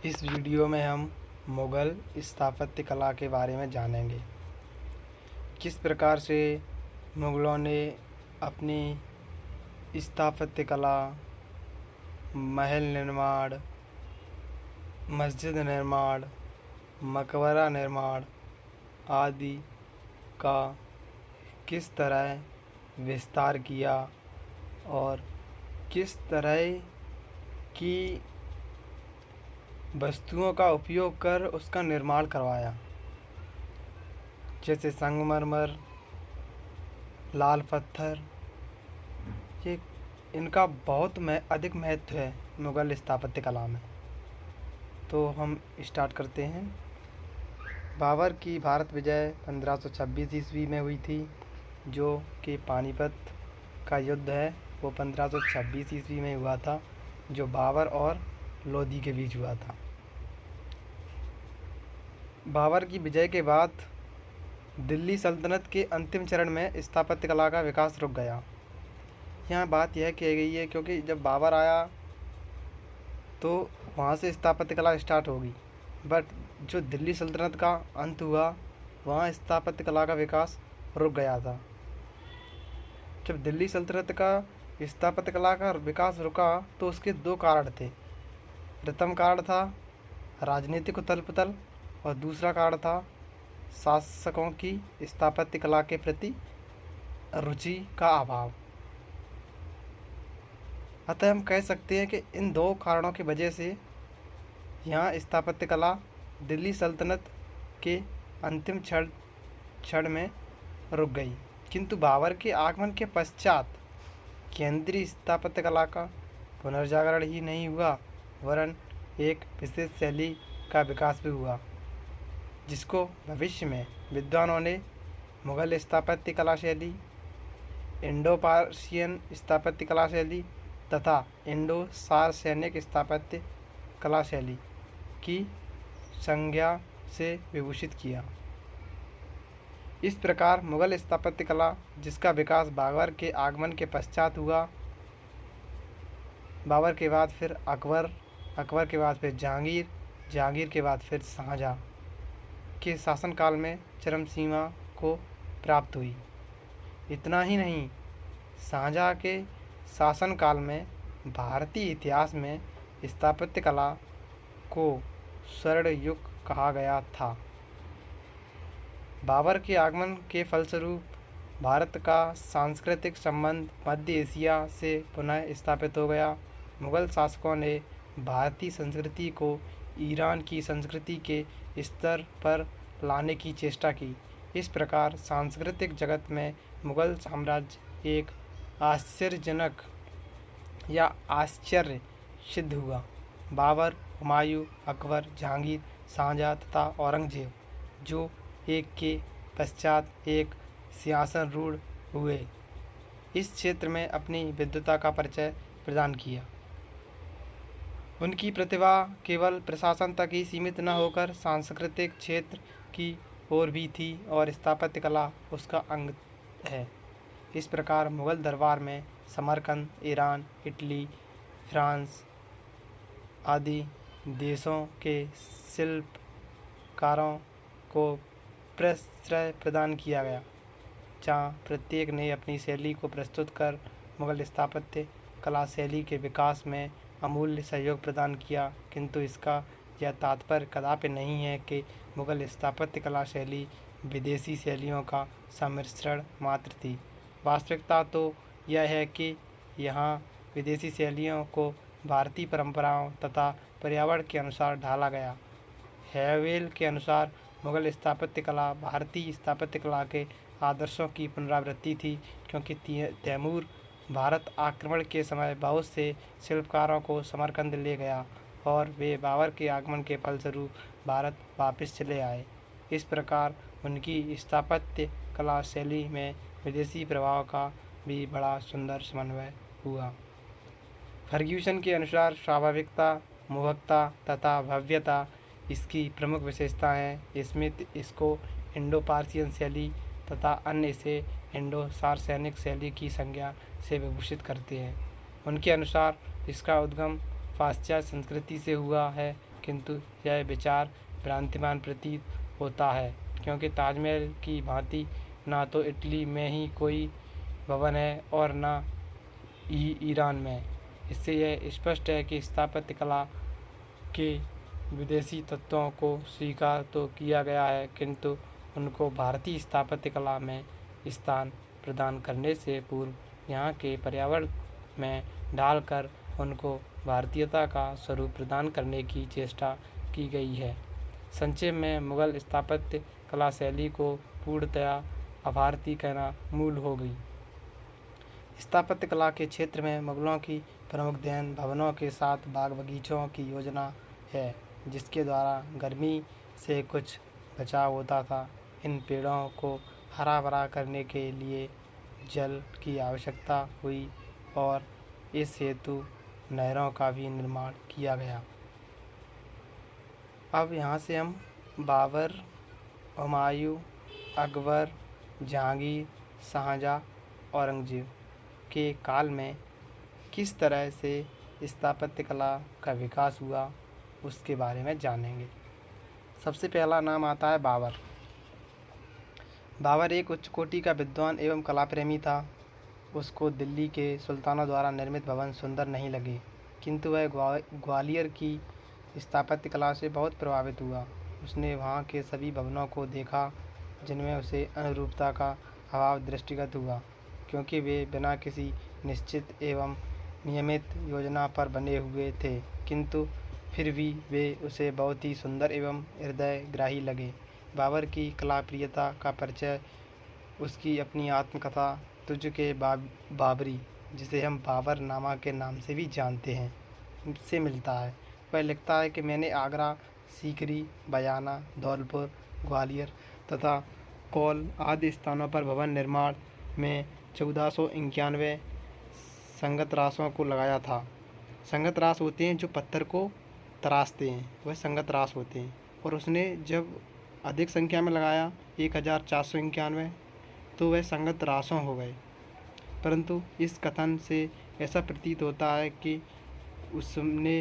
इस वीडियो में हम मुग़ल स्थापत्य कला के बारे में जानेंगे। किस प्रकार से मुग़लों ने अपनी स्थापत्य कला, महल निर्माण, मस्जिद निर्माण, मकबरा निर्माण आदि का किस तरह विस्तार किया और किस तरह की वस्तुओं का उपयोग कर उसका निर्माण करवाया, जैसे संगमरमर, लाल पत्थर। ये इनका बहुत अधिक महत्व है मुग़ल स्थापत्य कला में। तो हम स्टार्ट करते हैं। बाबर की भारत विजय 1526 ईस्वी में हुई थी, जो कि पानीपत का युद्ध है वो 1526 ईस्वी में हुआ था, जो बाबर और लोदी के बीच हुआ था। बाबर की विजय के बाद दिल्ली सल्तनत के अंतिम चरण में स्थापत्य कला का विकास रुक गया। यहाँ बात यह कही गई है क्योंकि जब बाबर आया तो वहाँ से स्थापत्य कला स्टार्ट होगी, बट जो दिल्ली सल्तनत का अंत हुआ वहाँ स्थापत्य कला का विकास रुक गया था। जब दिल्ली सल्तनत का स्थापत्य कला का विकास रुका तो उसके दो कारण थे। प्रथम कारण था राजनीतिक उथल पुथल और दूसरा कारण था शासकों की स्थापत्य कला के प्रति रुचि का अभाव। अतः हम कह सकते हैं कि इन दो कारणों की वजह से यहाँ स्थापत्य कला दिल्ली सल्तनत के अंतिम क्षण में रुक गई। किंतु बाबर के आगमन के पश्चात केंद्रीय स्थापत्य कला का पुनर्जागरण ही नहीं हुआ, वरन एक विशेष शैली का विकास भी हुआ, जिसको भविष्य में विद्वानों ने मुग़ल स्थापत्य कला शैली, इंडो पार्शियन स्थापत्य कला शैली तथा इंडो सार्सैनिक स्थापत्य कला शैली की संज्ञा से विभूषित किया। इस प्रकार मुग़ल स्थापत्य कला, जिसका विकास बाबर के आगमन के पश्चात हुआ, बाबर के बाद फिर अकबर, अकबर के बाद फिर जहांगीर, जहांगीर के बाद फिर शाहजहाँ के शासनकाल में चरम सीमा को प्राप्त हुई। इतना ही नहीं, शाहजहाँ के शासनकाल में भारतीय इतिहास में स्थापत्य कला को स्वर्ण युग कहा गया था। बाबर के आगमन के फलस्वरूप भारत का सांस्कृतिक संबंध मध्य एशिया से पुनः स्थापित हो गया। मुग़ल शासकों ने भारतीय संस्कृति को ईरान की संस्कृति के स्तर पर लाने की चेष्टा की। इस प्रकार सांस्कृतिक जगत में मुग़ल साम्राज्य एक आश्चर्यजनक या आश्चर्य सिद्ध हुआ। बाबर, हुमायूं, अकबर, जहांगीर, शाहजहाँ तथा औरंगजेब जो एक के पश्चात एक सिंहासनरूढ़ हुए, इस क्षेत्र में अपनी विद्वता का परिचय प्रदान किया। उनकी प्रतिभा केवल प्रशासन तक ही सीमित न होकर सांस्कृतिक क्षेत्र की ओर भी थी और स्थापत्य कला उसका अंग है। इस प्रकार मुग़ल दरबार में समरकंद, ईरान, इटली, फ्रांस आदि देशों के शिल्पकारों को प्रश्रय प्रदान किया गया, जहाँ प्रत्येक ने अपनी शैली को प्रस्तुत कर मुग़ल स्थापत्य कला शैली के विकास में अमूल्य सहयोग प्रदान किया। किंतु इसका यह तात्पर्य कदापि नहीं है कि मुग़ल स्थापत्य कला शैली विदेशी शैलियों का सम्मिश्रण मात्र थी। वास्तविकता तो यह है कि यहाँ विदेशी शैलियों को भारतीय परंपराओं तथा पर्यावरण के अनुसार ढाला गया। हैवेल के अनुसार मुग़ल स्थापत्य कला भारतीय स्थापत्य कला के आदर्शों की पुनरावृत्ति थी, क्योंकि तैमूर भारत आक्रमण के समय बहुत से शिल्पकारों को समरकंद ले गया और वे बाबर के आगमन के फलस्वरूप भारत वापस चले आए। इस प्रकार उनकी स्थापत्य कला शैली में विदेशी प्रभाव का भी बड़ा सुंदर समन्वय हुआ। फर्ग्यूसन के अनुसार स्वाभाविकता, मोहकता तथा भव्यता इसकी प्रमुख विशेषता हैं। स्मिथ इसको इंडो पार्शियन शैली तथा अन्य इसे इंडो सार्सैनिक शैली की संज्ञा से विभूषित करते हैं। उनके अनुसार इसका उद्गम पाश्चात्य संस्कृति से हुआ है किंतु यह विचार भ्रांतिमान प्रतीत होता है, क्योंकि ताजमहल की भांति ना तो इटली में ही कोई भवन है और न ही ईरान में। इससे यह स्पष्ट है कि स्थापत्य कला के विदेशी तत्वों को स्वीकार तो किया गया है, किंतु उनको भारतीय स्थापत्य कला में स्थान प्रदान करने से पूर्व यहाँ के पर्यावरण में डालकर उनको भारतीयता का स्वरूप प्रदान करने की चेष्टा की गई है। संक्षेप में, मुगल स्थापत्य कला शैली को पूर्णतया अभारतीय कहना मूल हो गई। स्थापत्य कला के क्षेत्र में मुगलों की प्रमुख देन भवनों के साथ बाग बगीचों की योजना है, जिसके द्वारा गर्मी से कुछ बचाव होता था। इन पेड़ों को हरा भरा करने के लिए जल की आवश्यकता हुई और इस हेतु नहरों का भी निर्माण किया गया। अब यहाँ से हम बाबर, हुमायूं, अकबर, जहांगीर, शाहजहाँ, औरंगजेब के काल में किस तरह से स्थापत्य कला का विकास हुआ उसके बारे में जानेंगे। सबसे पहला नाम आता है बाबर। बाबर एक उच्च कोटि का विद्वान एवं कला प्रेमी था। उसको दिल्ली के सुल्तानों द्वारा निर्मित भवन सुंदर नहीं लगे, किंतु वह ग्वालियर की स्थापत्य कला से बहुत प्रभावित हुआ। उसने वहाँ के सभी भवनों को देखा जिनमें उसे अनुरूपता का अभाव दृष्टिगत हुआ, क्योंकि वे बिना किसी निश्चित एवं नियमित योजना पर बने हुए थे, किंतु फिर भी वे उसे बहुत ही सुंदर एवं हृदयग्राही लगे। बाबर की कलाप्रियता का परिचय उसकी अपनी आत्मकथा तुझ के बाबरी, जिसे हम बाबर नामा के नाम से भी जानते हैं, से मिलता है। वह लिखता है कि मैंने आगरा, सीकरी, बयाना, धौलपुर, ग्वालियर तथा कौल आदि स्थानों पर भवन निर्माण में 1491 संगत रासों को लगाया था। संगत रास होते हैं जो पत्थर को तराशते हैं, वह संगत रास होते हैं। और उसने जब अधिक संख्या में लगाया 1491, तो वह संगत रासों हो गए। परंतु इस कथन से ऐसा प्रतीत होता है कि उसने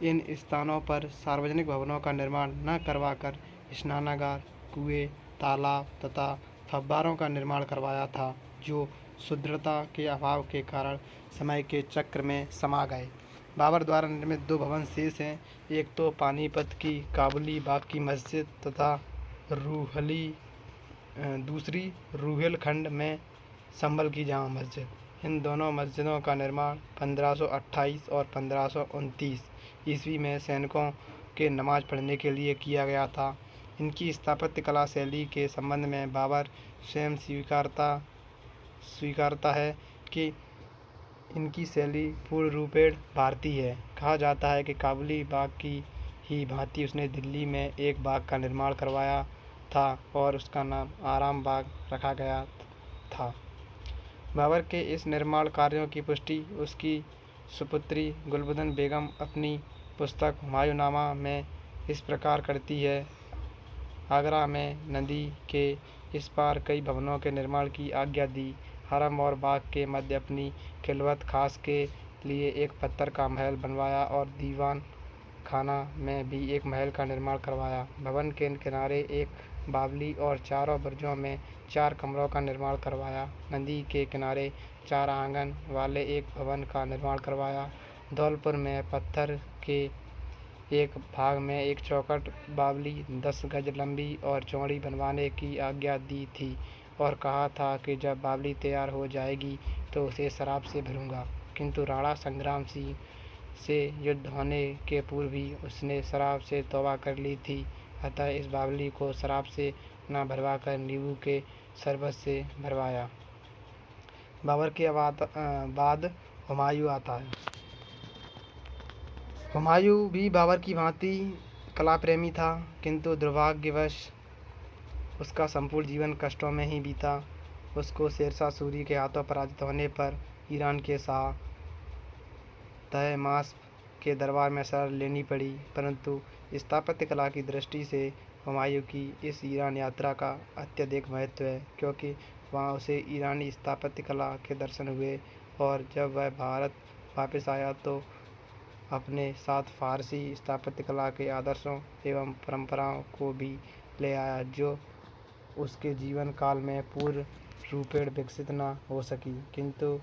इन स्थानों पर सार्वजनिक भवनों का निर्माण न करवाकर स्नानागार, कुएं, तालाब तथा फव्वारों का निर्माण करवाया था, जो सुदृढ़ता के अभाव के कारण समय के चक्र में समा गए। बाबर द्वारा निर्मित 2 भवन शेष हैं। एक तो पानीपत की काबुली बाग की मस्जिद तथा दूसरी रूहेलखंड में संभल की जामा मस्जिद। इन दोनों मस्जिदों का निर्माण 1528 और 1529 ईस्वी में सैनिकों के नमाज पढ़ने के लिए किया गया था। इनकी स्थापत्य कला शैली के संबंध में बाबर स्वयं स्वीकारता है कि इनकी शैली पूर्ण रूपेण भारतीय है। कहा जाता है कि काबुली बाग की ही भांति उसने दिल्ली में एक बाग का निर्माण करवाया था और उसका नाम आराम बाग रखा गया था। बाबर के इस निर्माण कार्यों की पुष्टि उसकी सुपुत्री गुलबदन बेगम अपनी पुस्तक हुमायूंनामा में इस प्रकार करती है। आगरा में नदी के इस पार कई भवनों के निर्माण की आज्ञा दी। हरम और बाग के मध्य अपनी खिलवत खास के लिए एक पत्थर का महल बनवाया और दीवान खाना में भी एक महल का निर्माण करवाया। भवन के किनारे एक बावली और चारों बुर्जों में 4 कमरों का निर्माण करवाया। नदी के किनारे 4 आंगन वाले एक भवन का निर्माण करवाया। धौलपुर में पत्थर के एक भाग में एक चौखट बावली 10 गज लंबी और चौड़ी बनवाने की आज्ञा दी थी और कहा था कि जब बावली तैयार हो जाएगी तो उसे शराब से भरूंगा, किंतु राणा संग्राम सिंह से युद्ध होने के पूर्व ही उसने शराब से तौबा कर ली थी। अतः इस बावली को शराब से न भरवाकर नींबू के शरबत से भरवाया। बाबर के बाद हुमायूं आता है। हुमायूं भी बाबर की भांति कला प्रेमी था, किंतु दुर्भाग्यवश उसका संपूर्ण जीवन कष्टों में ही बीता। उसको शेरशाह सूरी के हाथों पराजित होने पर ईरान के शाह तहमास्प के दरबार में शरण लेनी पड़ी। परंतु स्थापत्य कला की दृष्टि से हुमायूं की इस ईरान यात्रा का अत्यधिक महत्व है, क्योंकि वहाँ उसे ईरानी स्थापत्य कला के दर्शन हुए और जब वह भारत वापस आया तो अपने साथ फारसी स्थापत्य कला के आदर्शों एवं परंपराओं को भी ले आया, जो उसके जीवन काल में पूर्ण रूपेण विकसित न हो सकी, किंतु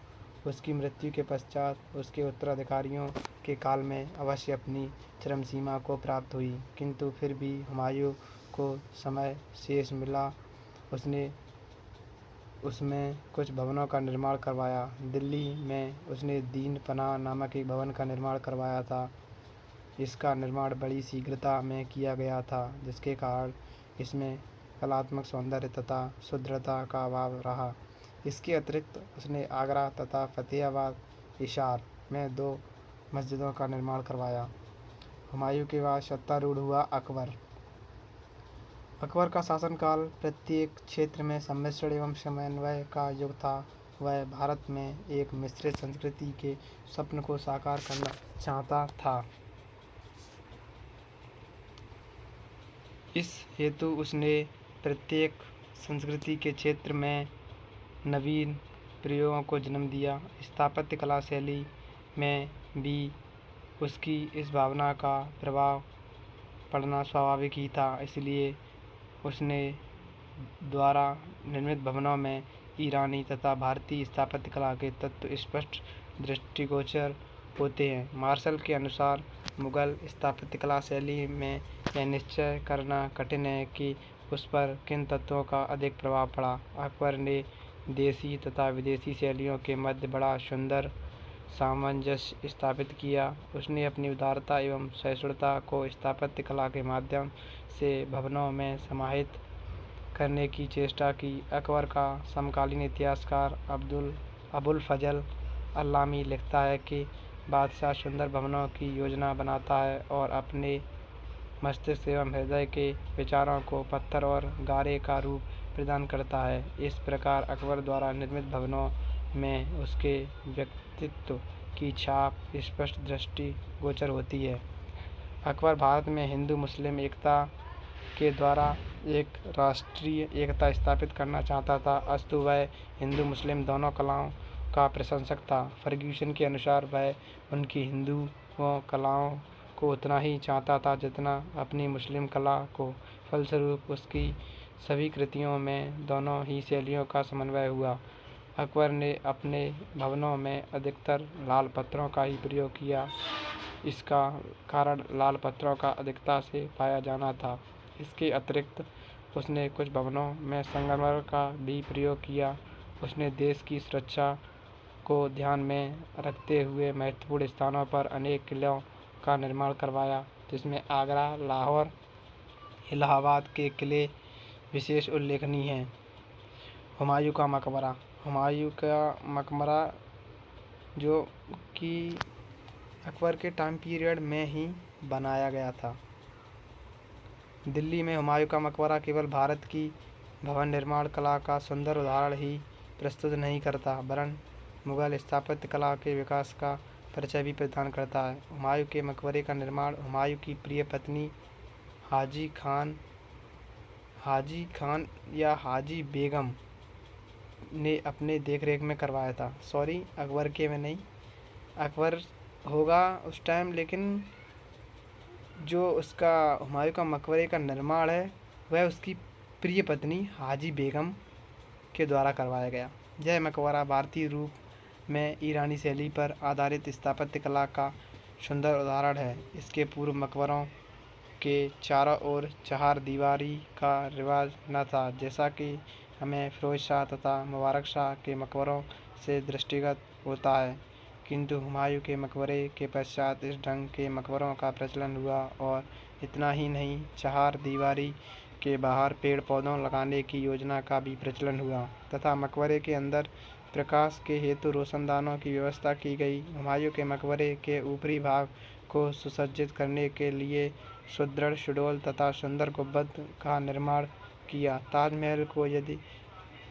उसकी मृत्यु के पश्चात उसके उत्तराधिकारियों के काल में अवश्य अपनी चरम सीमा को प्राप्त हुई। किंतु फिर भी हुमायूं को समय शेष मिला। उसने उसमें कुछ भवनों का निर्माण करवाया। दिल्ली में उसने दीन पनाह नामक एक भवन का निर्माण करवाया था। इसका निर्माण बड़ी शीघ्रता में किया गया था, जिसके कारण इसमें कलात्मक सौंदर्य तथा सुदृढ़ता का अभाव रहा। इसके अतिरिक्त उसने आगरा तथा फतेहाबाद हिसार में 2 मस्जिदों का निर्माण करवाया। हुमायूं के बाद सत्तारूढ़ हुआ अकबर। अकबर का शासनकाल प्रत्येक क्षेत्र में सम्मिश्रण एवं समन्वय का युग था। वह भारत में एक मिश्रित संस्कृति के स्वप्न को साकार करना चाहता था। इस हेतु उसने प्रत्येक संस्कृति के क्षेत्र में नवीन प्रयोगों को जन्म दिया। स्थापत्य कला शैली में भी उसकी इस भावना का प्रभाव पड़ना स्वाभाविक ही था। इसलिए उसने द्वारा निर्मित भवनों में ईरानी तथा भारतीय स्थापत्य कला के तत्व स्पष्ट दृष्टिगोचर होते हैं। मार्शल के अनुसार मुगल स्थापत्य कला शैली में यह निश्चय करना कठिन है कि उस पर किन तत्वों का अधिक प्रभाव पड़ा। अकबर ने देसी तथा विदेशी शैलियों के मध्य बड़ा सुंदर सामंजस्य स्थापित किया। उसने अपनी उदारता एवं सहिष्णुता को स्थापत्य कला के माध्यम से भवनों में समाहित करने की चेष्टा की। अकबर का समकालीन इतिहासकार अबुल फजल अल्लामी लिखता है कि बादशाह सुंदर भवनों की योजना बनाता है और अपने मस्तिष्क एवं हृदय के विचारों को पत्थर और गारे का रूप प्रदान करता है। इस प्रकार अकबर द्वारा निर्मित भवनों में उसके व्यक्तित्व की छाप स्पष्ट दृष्टिगोचर होती है। अकबर भारत में हिंदू मुस्लिम एकता के द्वारा एक राष्ट्रीय एकता स्थापित करना चाहता था। अस्तु वह हिंदू मुस्लिम दोनों कलाओं का प्रशंसक था। फर्ग्यूसन के अनुसार वह उनकी हिंदू कलाओं को उतना ही चाहता था जितना अपनी मुस्लिम कला को। फलस्वरूप उसकी सभी कृतियों में दोनों ही शैलियों का समन्वय हुआ। अकबर ने अपने भवनों में अधिकतर लाल पत्थरों का ही प्रयोग किया। इसका कारण लाल पत्थरों का अधिकता से पाया जाना था। इसके अतिरिक्त उसने कुछ भवनों में संगमरमर का भी प्रयोग किया। उसने देश की सुरक्षा को ध्यान में रखते हुए महत्वपूर्ण स्थानों पर अनेक किलों का निर्माण करवाया, जिसमें आगरा, लाहौर, इलाहाबाद के किले विशेष उल्लेखनीय हैं। हुमायूं का मकबरा। हुमायूं का मकबरा जो कि अकबर के टाइम पीरियड में ही बनाया गया था। दिल्ली में हुमायूं का मकबरा केवल भारत की भवन निर्माण कला का सुंदर उदाहरण ही प्रस्तुत नहीं करता, वरन मुगल स्थापत्य कला के विकास का परिचय भी प्रदान करता है। हुमायूं के मकबरे का निर्माण हुमायूं की प्रिय पत्नी हाजी खान या हाजी बेगम ने अपने देखरेख में करवाया था। अकबर के में नहीं, अकबर होगा उस टाइम, लेकिन जो उसका हुमायूं का मकबरे का निर्माण है वह उसकी प्रिय पत्नी हाजी बेगम के द्वारा करवाया गया। यह मकबरा भारतीय रूप में ईरानी शैली पर आधारित स्थापत्य कला का सुंदर उदाहरण है। इसके पूर्व मकबरों के चारों ओर चार दीवारी का रिवाज न था, जैसा कि हमें फिरोज शाह तथा मुबारक शाह के मकबरों से दृष्टिगत होता है। किंतु हुमायूं के मकबरे के पश्चात इस ढंग के मकबरों का प्रचलन हुआ और इतना ही नहीं, चार दीवारी के बाहर पेड़ पौधों लगाने की योजना का भी प्रचलन हुआ तथा मकबरे के अंदर प्रकाश के हेतु रोशनदानों की व्यवस्था की गई। हुमायूं के मकबरे के ऊपरी भाग को सुसज्जित करने के लिए सुदृढ़ सुडौल तथा सुंदर गुंबद का निर्माण किया। ताजमहल को यदि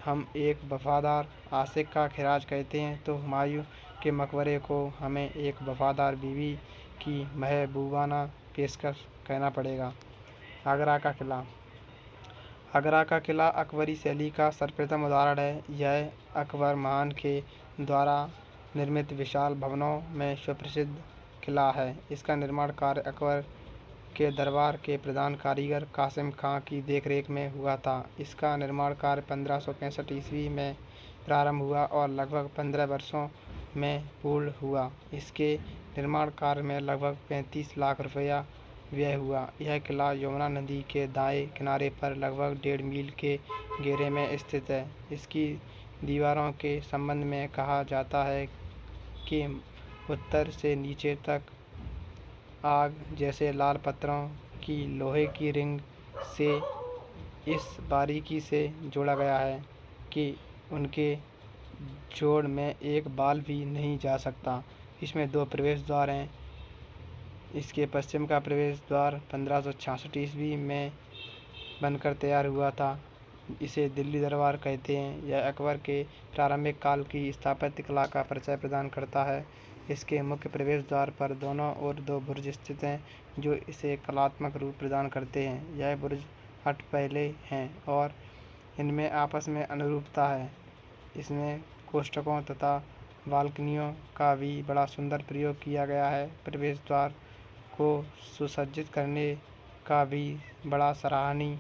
हम एक वफादार आशिक का खिराज कहते हैं, तो हुमायूं के मकबरे को हमें एक वफादार बीवी की महबूबाना पेशकश कहना पड़ेगा। आगरा का किला। आगरा का किला अकबरी शैली का सर्वप्रथम उदाहरण है। यह अकबर महान के द्वारा निर्मित विशाल भवनों में सुप्रसिद्ध किला है। इसका निर्माण कार्य अकबर के दरबार के प्रधान कारीगर कासिम खां की देखरेख में हुआ था। इसका निर्माण कार्य 1565 ईस्वी में प्रारंभ हुआ और लगभग 15 वर्षों में पूर्ण हुआ। इसके निर्माण कार्य में लगभग 35 लाख रुपया व्यय हुआ। यह किला यमुना नदी के दाएं किनारे पर लगभग 1.5 मील के घेरे में स्थित है। इसकी दीवारों के संबंध में कहा जाता है कि उत्तर से नीचे तक आग जैसे लाल पत्थरों की लोहे की रिंग से इस बारीकी से जोड़ा गया है कि उनके जोड़ में एक बाल भी नहीं जा सकता। इसमें 2 प्रवेश द्वार हैं। इसके पश्चिम का प्रवेश द्वार 1566 ईस्वी में बनकर तैयार हुआ था। इसे दिल्ली दरबार कहते हैं। यह अकबर के प्रारंभिक काल की स्थापत्य कला का परिचय प्रदान करता है। इसके मुख्य प्रवेश द्वार पर दोनों ओर 2 बुर्ज स्थित हैं जो इसे कलात्मक रूप प्रदान करते हैं। यह बुर्ज अठपहले हैं और इनमें आपस में अनुरूपता है। इसमें कोष्ठकों तथा बालकनियों का भी बड़ा सुंदर प्रयोग किया गया है। प्रवेश द्वार को सुसज्जित करने का भी बड़ा सराहनीय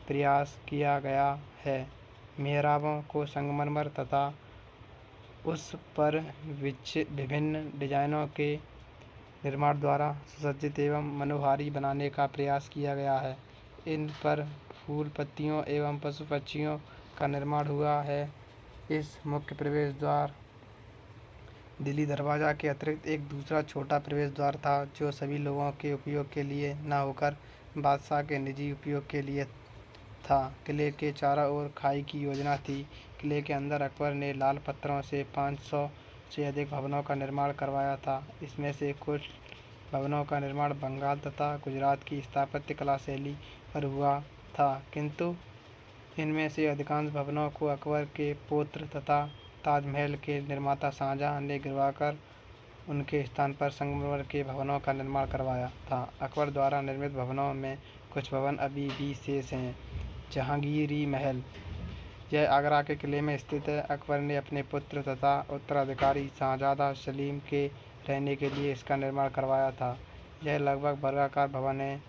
प्रयास किया गया है। मेहराबों को संगमरमर तथा उस पर विभिन्न डिजाइनों के निर्माण द्वारा सुसज्जित एवं मनोहारी बनाने का प्रयास किया गया है। इन पर फूल पत्तियों एवं पशु पक्षियों का निर्माण हुआ है। इस मुख्य प्रवेश द्वार दिल्ली दरवाज़ा के अतिरिक्त एक दूसरा छोटा प्रवेश द्वार था जो सभी लोगों के उपयोग के लिए न होकर बादशाह के निजी उपयोग के लिए था। किले के चारों ओर खाई की योजना थी। किले के अंदर अकबर ने लाल पत्थरों से 500 से अधिक भवनों का निर्माण करवाया था। इसमें से कुछ भवनों का निर्माण बंगाल तथा गुजरात की स्थापत्य कला शैली पर हुआ था, किंतु इनमें से अधिकांश भवनों को अकबर के पौत्र तथा ताजमहल के निर्माता शाहजहां ने गिरवाकर उनके स्थान पर संगमरमर के भवनों का निर्माण करवाया था। अकबर द्वारा निर्मित भवनों में कुछ भवन अभी भी शेष हैं। जहांगीरी महल, यह आगरा के किले में स्थित है। अकबर ने अपने पुत्र तथा उत्तराधिकारी शाहजादा सलीम के रहने के लिए इसका निर्माण करवाया था। यह लगभग वर्गाकार भवन है।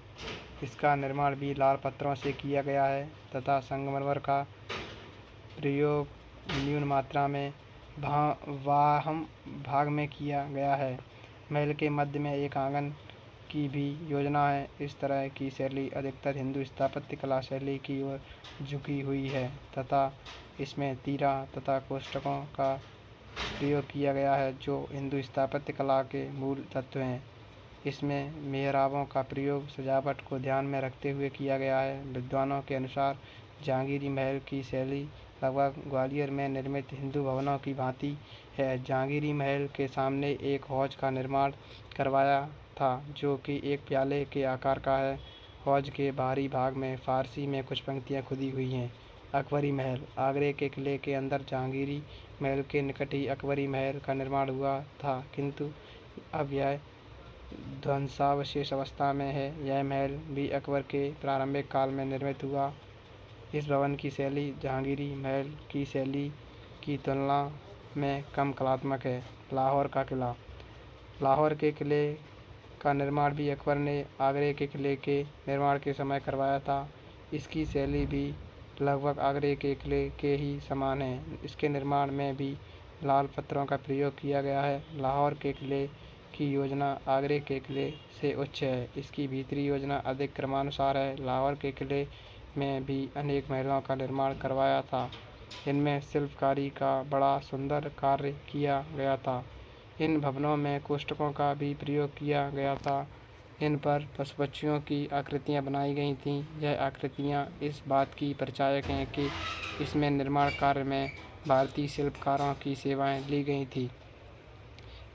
इसका निर्माण भी लाल पत्थरों से किया गया है तथा संगमरमर का प्रयोग न्यून मात्रा में वाहम भाग में किया गया है। महल के मध्य में एक आंगन की भी योजना है। इस तरह की शैली अधिकतर हिंदू स्थापत्य कला शैली की ओर झुकी हुई है तथा इसमें तीरा तथा कोष्ठकों का प्रयोग किया गया है जो हिंदू स्थापत्य कला के मूल तत्व हैं। इसमें मेहराबों का प्रयोग सजावट को ध्यान में रखते हुए किया गया है। विद्वानों के अनुसार जहांगीरी महल की शैली लगभग ग्वालियर में निर्मित हिंदू भवनों की भांति है। जहांगीरी महल के सामने एक हौज का निर्माण करवाया था जो कि एक प्याले के आकार का है। हौज के बाहरी भाग में फारसी में कुछ पंक्तियां खुदी हुई हैं। अकबरी महल, आगरे के किले के अंदर जहांगीरी महल के निकट ही अकबरी महल का निर्माण हुआ था, किंतु अब यह ध्वंसावशेष अवस्था में है। यह महल भी अकबर के प्रारंभिक काल में निर्मित हुआ। इस भवन की शैली जहांगीरी महल की शैली की तुलना में कम कलात्मक है। लाहौर का किला, लाहौर के किले का निर्माण भी अकबर ने आगरे के किले के निर्माण के समय करवाया था। इसकी शैली भी लगभग आगरे के किले के ही समान है। इसके निर्माण में भी लाल पत्थरों का प्रयोग किया गया है। लाहौर के किले की योजना आगरे के किले से उच्च है। इसकी भीतरी योजना अधिक क्रमानुसार है। लाहौर के किले में भी अनेक महलों का निर्माण करवाया था। इनमें शिल्पकारी का बड़ा सुंदर कार्य किया गया था। इन भवनों में कोष्ठकों का भी प्रयोग किया गया था। इन पर पशु पक्षियों की आकृतियाँ बनाई गई थीं। यह आकृतियाँ इस बात की परिचायक हैं कि इसमें निर्माण कार्य में भारतीय शिल्पकारों की सेवाएं ली गई थी।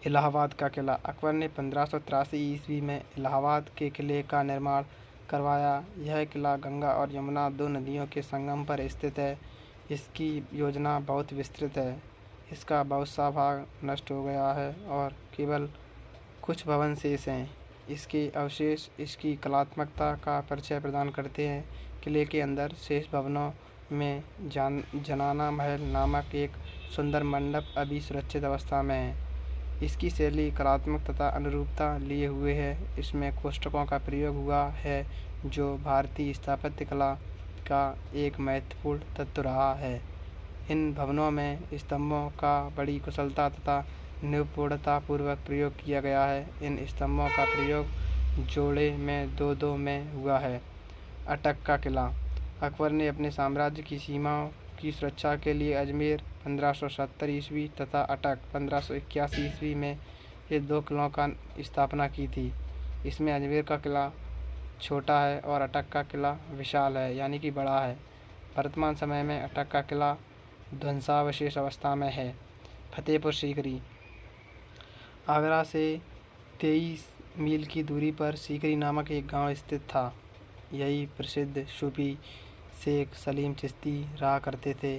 इलाहाबाद का किला, अकबर ने 1583 ईस्वी में इलाहाबाद के किले का निर्माण करवाया। यह किला गंगा और यमुना 2 नदियों के संगम पर स्थित है। इसकी योजना बहुत विस्तृत है। इसका बहुत सा भाग नष्ट हो गया है और केवल कुछ भवन शेष हैं। इसके अवशेष इसकी कलात्मकता का परिचय प्रदान करते हैं। किले के अंदर शेष भवनों में जनाना महल नामक एक सुंदर मंडप अभी सुरक्षित अवस्था में है। इसकी शैली कलात्मक तथा अनुरूपता लिए हुए है। इसमें कोष्ठकों का प्रयोग हुआ है जो भारतीय स्थापत्य कला का एक महत्वपूर्ण तत्व रहा है। इन भवनों में स्तंभों का बड़ी कुशलता तथा निपुणतापूर्वक प्रयोग किया गया है। इन स्तंभों का प्रयोग जोड़े में दो में हुआ है। अटक का किला। अकबर ने अपने साम्राज्य की सीमाओं की सुरक्षा के लिए अजमेर 1570 ईस्वी तथा अटक 1581 ईस्वी में ये दो किलों का स्थापना की थी। इसमें अजमेर का किला छोटा है और अटक का किला विशाल है, यानी कि बड़ा है। वर्तमान समय में अटक का किला ध्वंसावशेष अवस्था में है। फतेहपुर सीकरी। आगरा से 23 मील की दूरी पर सीकरी नामक एक गांव स्थित था। यही प्रसिद्ध सूफी शेख सलीम चिश्ती रहा करते थे,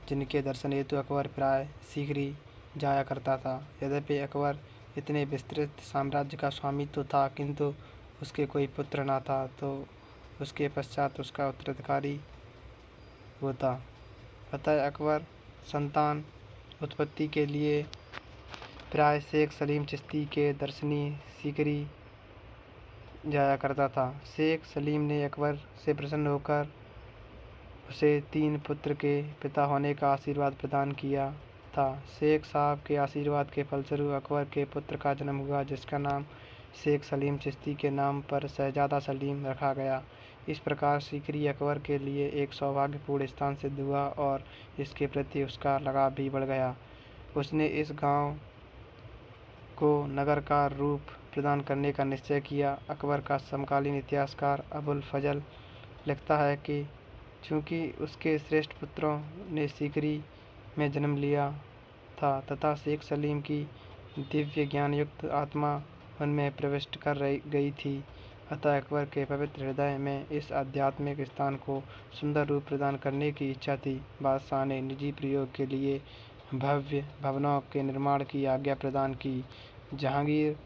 जिनके दर्शन हेतु अकबर प्राय सीकरी जाया करता था। यद्यपि अकबर इतने विस्तृत साम्राज्य का स्वामी तो था, किंतु उसके कोई पुत्र न था, तो उसके पश्चात उसका उत्तराधिकारी होता। अतः अकबर संतान उत्पत्ति के लिए प्राय शेख सलीम चिश्ती के दर्शनी सीकरी जाया करता था। शेख सलीम ने अकबर से प्रसन्न होकर उसे 3 पुत्र के पिता होने का आशीर्वाद प्रदान किया था। शेख साहब के आशीर्वाद के फलस्वरूप अकबर के पुत्र का जन्म हुआ, जिसका नाम शेख सलीम चिश्ती के नाम पर शहजादा सलीम रखा गया। इस प्रकार सीकरी अकबर के लिए एक सौभाग्यपूर्ण स्थान सिद्ध हुआ और इसके प्रति उसका लगाव भी बढ़ गया। उसने इस गांव को नगर का रूप प्रदान करने का निश्चय किया। अकबर का समकालीन इतिहासकार अबुल फजल लिखता है कि चूँकि उसके श्रेष्ठ पुत्रों ने सीकरी में जन्म लिया था तथा शेख सलीम की दिव्य ज्ञान युक्त आत्मा उनमें प्रविष्ट कर गई थी, अतः अकबर के पवित्र हृदय में इस आध्यात्मिक स्थान को सुंदर रूप प्रदान करने की इच्छा थी। बादशाह ने निजी प्रयोग के लिए भव्य भवनों के निर्माण की आज्ञा प्रदान की। जहांगीर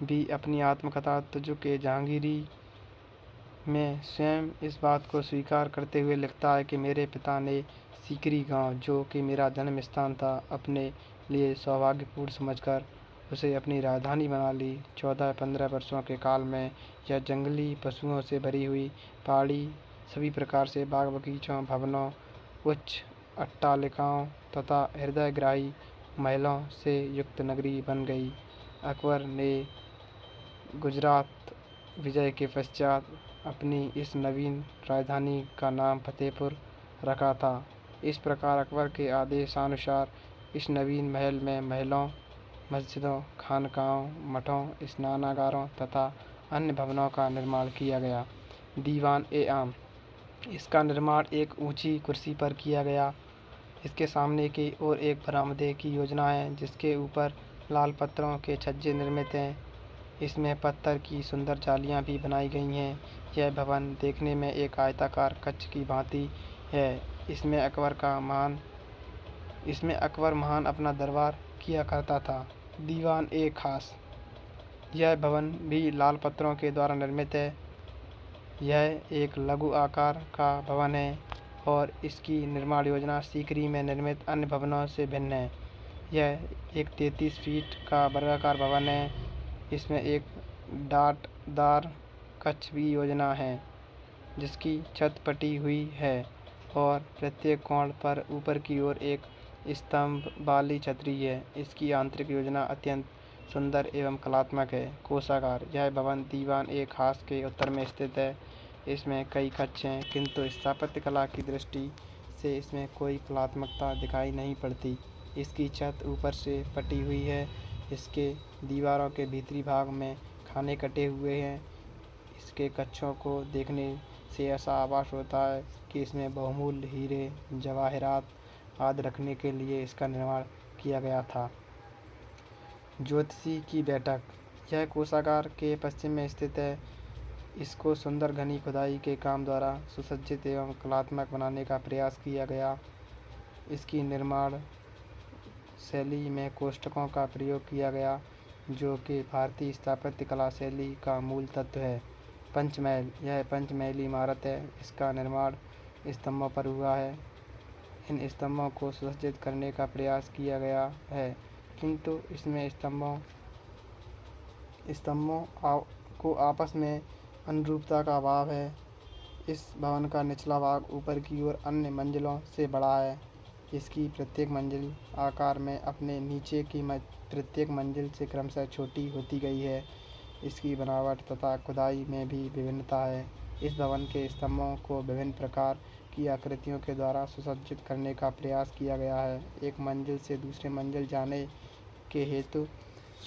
भी अपनी आत्मकथा तुजुक-ए जहांगीरी में स्वयं इस बात को स्वीकार करते हुए लिखता है कि मेरे पिता ने सीकरी गांव, जो कि मेरा जन्म स्थान था, अपने लिए सौभाग्यपूर्ण समझकर उसे अपनी राजधानी बना ली। 14-15 वर्षों के काल में यह जंगली पशुओं से भरी हुई पहाड़ी, सभी प्रकार से बाग बगीचों, भवनों, उच्च अट्टालिकाओं तथा हृदयग्राही महलों से युक्त नगरी बन गई। अकबर ने गुजरात विजय के पश्चात अपनी इस नवीन राजधानी का नाम फतेहपुर रखा था। इस प्रकार अकबर के आदेशानुसार इस नवीन महल में महलों, मस्जिदों, खानकाहों, मठों, स्नानागारों तथा अन्य भवनों का निर्माण किया गया। दीवान-ए-आम। इसका निर्माण एक ऊंची कुर्सी पर किया गया। इसके सामने की ओर एक बरामदे की योजना है, जिसके ऊपर लाल पत्थरों के छज्जे निर्मित हैं। इसमें पत्थर की सुंदर जालियां भी बनाई गई हैं। यह भवन देखने में एक आयताकार कक्ष की भांति है। इसमें अकबर महान अपना दरबार किया करता था। दीवान-ए-खास। यह भवन भी लाल पत्थरों के द्वारा निर्मित है। यह एक लघु आकार का भवन है और इसकी निर्माण योजना सीकरी में निर्मित अन्य भवनों से भिन्न है। यह एक 33 फीट का वर्गाकार भवन है। इसमें एक डाटदार कक्ष भी योजना है, जिसकी छत पटी हुई है और प्रत्येक कोण पर ऊपर की ओर एक स्तंभ वाली छतरी है। इसकी आंतरिक योजना अत्यंत सुंदर एवं कलात्मक है। कोषागार। यह भवन दीवान-ए-खास के उत्तर में स्थित है। इसमें कई कक्ष हैं, किंतु स्थापत्य कला की दृष्टि से इसमें कोई कलात्मकता दिखाई नहीं पड़ती। इसकी छत ऊपर से पटी हुई है। इसके दीवारों के भीतरी भाग में खाने कटे हुए हैं। इसके कक्षों को देखने से ऐसा आभास होता है कि इसमें बहुमूल्य हीरे, जवाहरात आदि रखने के लिए इसका निर्माण किया गया था। ज्योतिषी की बैठक। यह कोषागार के पश्चिम में स्थित है। इसको सुंदर घनी खुदाई के काम द्वारा सुसज्जित एवं कलात्मक बनाने का प्रयास किया गया। इसकी निर्माण शैली में कोष्ठकों का प्रयोग किया गया, जो कि भारतीय स्थापत्य कला शैली का मूल तत्व है। पंचमहल। यह पंचमहली इमारत है। इसका निर्माण स्तंभों पर हुआ है। इन स्तंभों को सुसज्जित करने का प्रयास किया गया है, किंतु इसमें स्तंभों को आपस में अनुरूपता का अभाव है। इस भवन का निचला भाग ऊपर की ओर अन्य मंजिलों से बड़ा है। इसकी प्रत्येक मंजिल आकार में अपने नीचे की प्रत्येक मंजिल से क्रमशः छोटी होती गई है। इसकी बनावट तथा खुदाई में भी विभिन्नता है। इस भवन के स्तंभों को विभिन्न प्रकार की आकृतियों के द्वारा सुसज्जित करने का प्रयास किया गया है। एक मंजिल से दूसरे मंजिल जाने के हेतु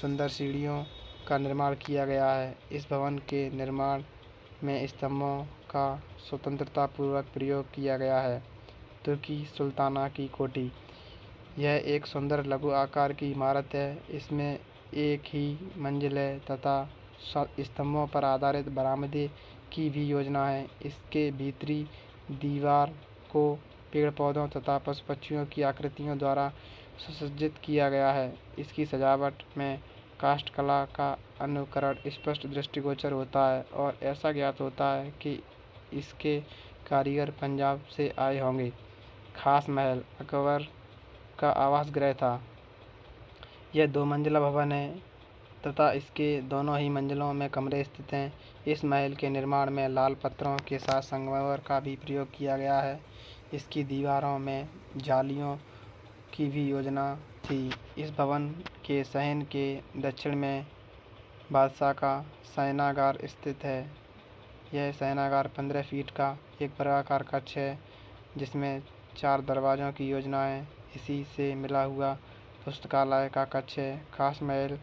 सुंदर सीढ़ियों का निर्माण किया गया है। इस भवन के निर्माण में स्तंभों का स्वतंत्रतापूर्वक प्रयोग किया गया है। तुर्की सुल्ताना की कोठी। यह एक सुंदर लघु आकार की इमारत है। इसमें एक ही मंजिल है तथा स्तंभों पर आधारित बरामदे की भी योजना है। इसके भीतरी दीवार को पेड़ पौधों तथा पशु पक्षियों की आकृतियों द्वारा सुसज्जित किया गया है। इसकी सजावट में काष्ठकला का अनुकरण स्पष्ट दृष्टिगोचर होता है और ऐसा ज्ञात होता है कि इसके कारीगर पंजाब से आए होंगे। खास महल अकबर का आवास गृह था। यह 2 मंजिला भवन है तथा इसके दोनों ही मंजिलों में कमरे स्थित हैं। इस महल के निर्माण में लाल पत्थरों के साथ संगमरमर का भी प्रयोग किया गया है। इसकी दीवारों में जालियों की भी योजना थी। इस भवन के शयन के दक्षिण में बादशाह का शयनागार स्थित है। यह शयनागार 15 फीट का एक वर्गाकार कक्ष है जिसमें 4 दरवाज़ों की योजना है। इसी से मिला हुआ पुस्तकालय का कक्ष है। खास महल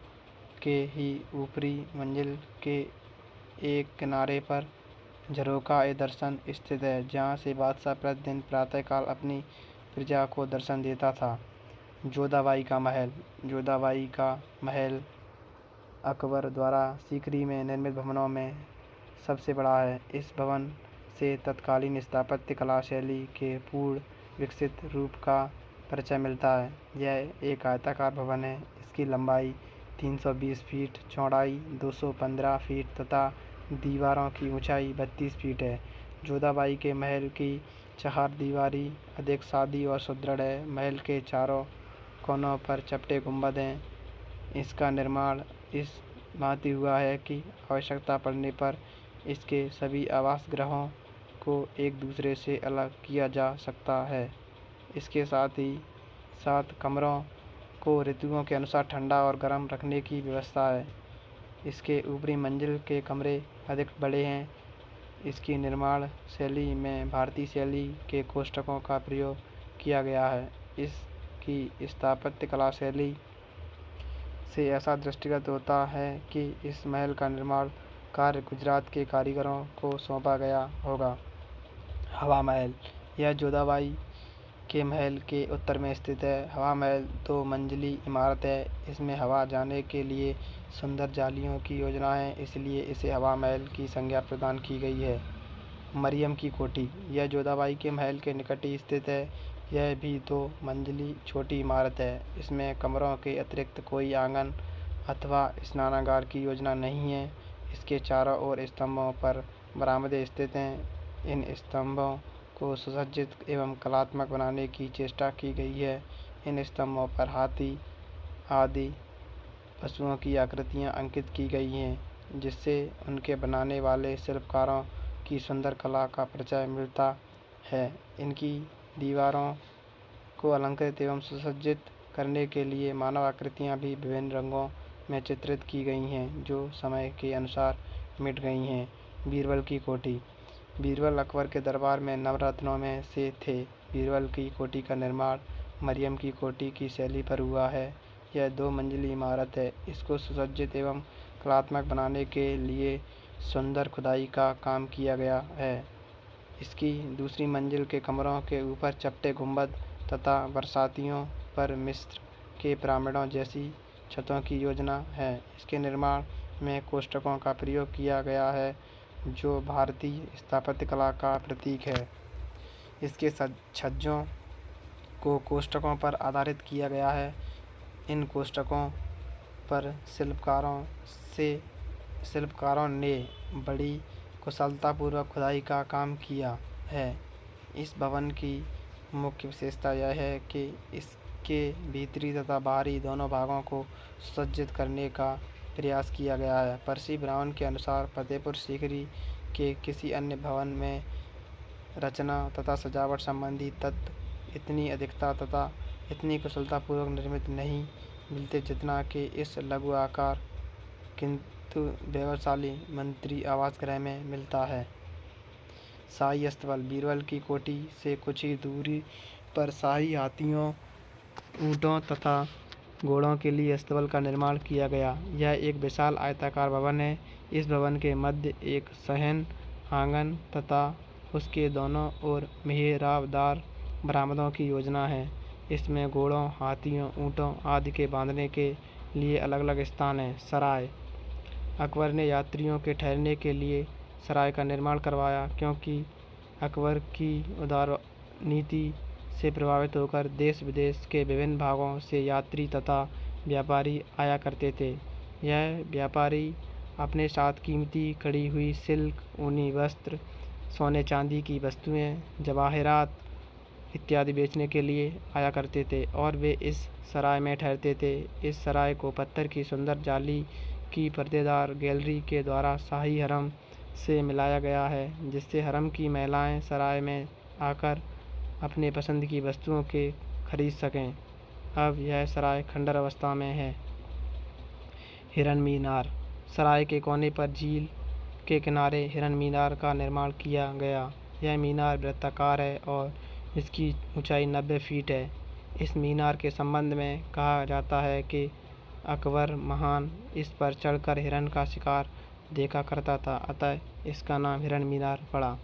के ही ऊपरी मंजिल के एक किनारे पर झरोखा ए दर्शन स्थित है जहाँ से बादशाह प्रतिदिन प्रातःकाल अपनी प्रजा को दर्शन देता था। जोधाबाई का महल। जोधाबाई का महल अकबर द्वारा सीकरी में निर्मित भवनों में सबसे बड़ा है। इस भवन से तत्कालीन स्थापत्य कला शैली के पूर्ण विकसित रूप का परिचय मिलता है। यह एक आयताकार भवन है। इसकी लंबाई 320 फीट, चौड़ाई 215 फीट तथा दीवारों की ऊंचाई 32 फीट है। जोधाबाई के महल की चहारदीवारी अधिक सादी और सुदृढ़ है। महल के चारों कोनों पर चपटे गुंबद हैं। इसका निर्माण इस भांति हुआ है कि आवश्यकता पड़ने पर इसके सभी आवास गृहों को एक दूसरे से अलग किया जा सकता है। इसके साथ ही 7 कमरों को ऋतुओं के अनुसार ठंडा और गर्म रखने की व्यवस्था है। इसके ऊपरी मंजिल के कमरे अधिक बड़े हैं। इसकी निर्माण शैली में भारतीय शैली के कोष्ठकों का प्रयोग किया गया है। इसकी स्थापत्य कला शैली से ऐसा दृष्टिगत होता है कि इस महल का निर्माण कार्य गुजरात के कारीगरों को सौंपा गया होगा। हवा महल। यह जोधाबाई के महल के उत्तर में स्थित है। हवा महल 2 मंजिली इमारत है। इसमें हवा जाने के लिए सुंदर जालियों की योजना है, इसलिए इसे हवा महल की संज्ञा प्रदान की गई है। मरियम की कोठी। यह जोधाबाई के महल के निकट ही स्थित है। यह भी 2 मंजिली छोटी इमारत है। इसमें कमरों के अतिरिक्त कोई आंगन अथवा स्नानागार की योजना नहीं है। इसके चारों ओर स्तंभों पर बरामदे स्थित हैं। इन स्तंभों को सुसज्जित एवं कलात्मक बनाने की चेष्टा की गई है। इन स्तंभों पर हाथी आदि पशुओं की आकृतियाँ अंकित की गई हैं जिससे उनके बनाने वाले शिल्पकारों की सुंदर कला का परिचय मिलता है। इनकी दीवारों को अलंकृत एवं सुसज्जित करने के लिए मानव आकृतियाँ भी विभिन्न रंगों में चित्रित की गई हैं जो समय के अनुसार मिट गई हैं। बीरबल की कोठी। बीरबल अकबर के दरबार में नवरत्नों में से थे। बीरबल की कोठी का निर्माण मरियम की कोठी की शैली पर हुआ है। यह 2 मंजिली इमारत है। इसको सुसज्जित एवं कलात्मक बनाने के लिए सुंदर खुदाई का काम किया गया है। इसकी दूसरी मंजिल के कमरों के ऊपर चपटे गुंबद तथा बरसातियों पर मिस्र के पिरामिडों जैसी छतों की योजना है। इसके निर्माण में कोष्ठकों का प्रयोग किया गया है जो भारतीय स्थापत्य कला का प्रतीक है। इसके छज्जों को कोष्ठकों पर आधारित किया गया है। इन कोष्ठकों पर शिल्पकारों ने बड़ी कुशलतापूर्वक खुदाई का काम किया है। इस भवन की मुख्य विशेषता यह है कि के भीतरी तथा बाहरी दोनों भागों को सुसज्जित करने का प्रयास किया गया है। पर्सी ब्राउन के अनुसार फतेहपुर सीकरी के किसी अन्य भवन में रचना तथा सजावट संबंधी तत्व इतनी अधिकता तथा इतनी कुशलतापूर्वक निर्मित नहीं मिलते जितना कि इस लघु आकार किंतु वैभवशाली मंत्री आवास गृह में मिलता है। शाही अस्तबल बीरबल की कोठी से कुछ ही दूरी पर शाही हाथियों, ऊँटों तथा घोड़ों के लिए अस्तबल का निर्माण किया गया। यह एक विशाल आयताकार भवन है। इस भवन के मध्य एक शयन आंगन तथा उसके दोनों ओर मेहराबदार बरामदों की योजना है। इसमें घोड़ों, हाथियों, ऊँटों आदि के बांधने के लिए अलग अलग स्थान हैं। सराय अकबर ने यात्रियों के ठहरने के लिए सराय का निर्माण करवाया, क्योंकि अकबर की उदार नीति से प्रभावित होकर देश विदेश के विभिन्न भागों से यात्री तथा व्यापारी आया करते थे। यह व्यापारी अपने साथ कीमती खड़ी हुई सिल्क, ऊनी वस्त्र, सोने चांदी की वस्तुएं, जवाहरात इत्यादि बेचने के लिए आया करते थे और वे इस सराय में ठहरते थे। इस सराय को पत्थर की सुंदर जाली की पर्देदार गैलरी के द्वारा शाही हरम से मिलाया गया है, जिससे हरम की महिलाएं सराय में आकर अपने पसंद की वस्तुओं के खरीद सकें। अब यह सराय खंडर अवस्था में है। हिरन मीनार सराय के कोने पर झील के किनारे हिरन मीनार का निर्माण किया गया। यह मीनार वृत्ताकार है और इसकी ऊंचाई 90 फीट है। इस मीनार के संबंध में कहा जाता है कि अकबर महान इस पर चढ़कर हिरन का शिकार देखा करता था, अतः इसका नाम हिरन मीनार पड़ा।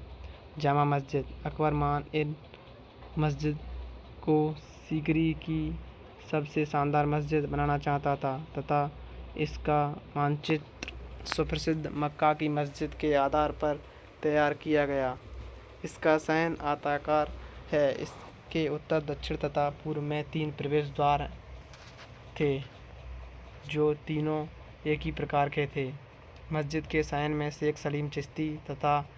जामा मस्जिद अकबर महान इन मस्जिद को सीकरी की सबसे शानदार मस्जिद बनाना चाहता था तथा इसका मानचित्र सुप्रसिद्ध मक्का की मस्जिद के आधार पर तैयार किया गया। इसका शयन आयताकार है। इसके उत्तर, दक्षिण तथा पूर्व में 3 प्रवेश द्वार थे, जो तीनों एक ही प्रकार के थे। मस्जिद के शयन में शेख सलीम चिश्ती तथा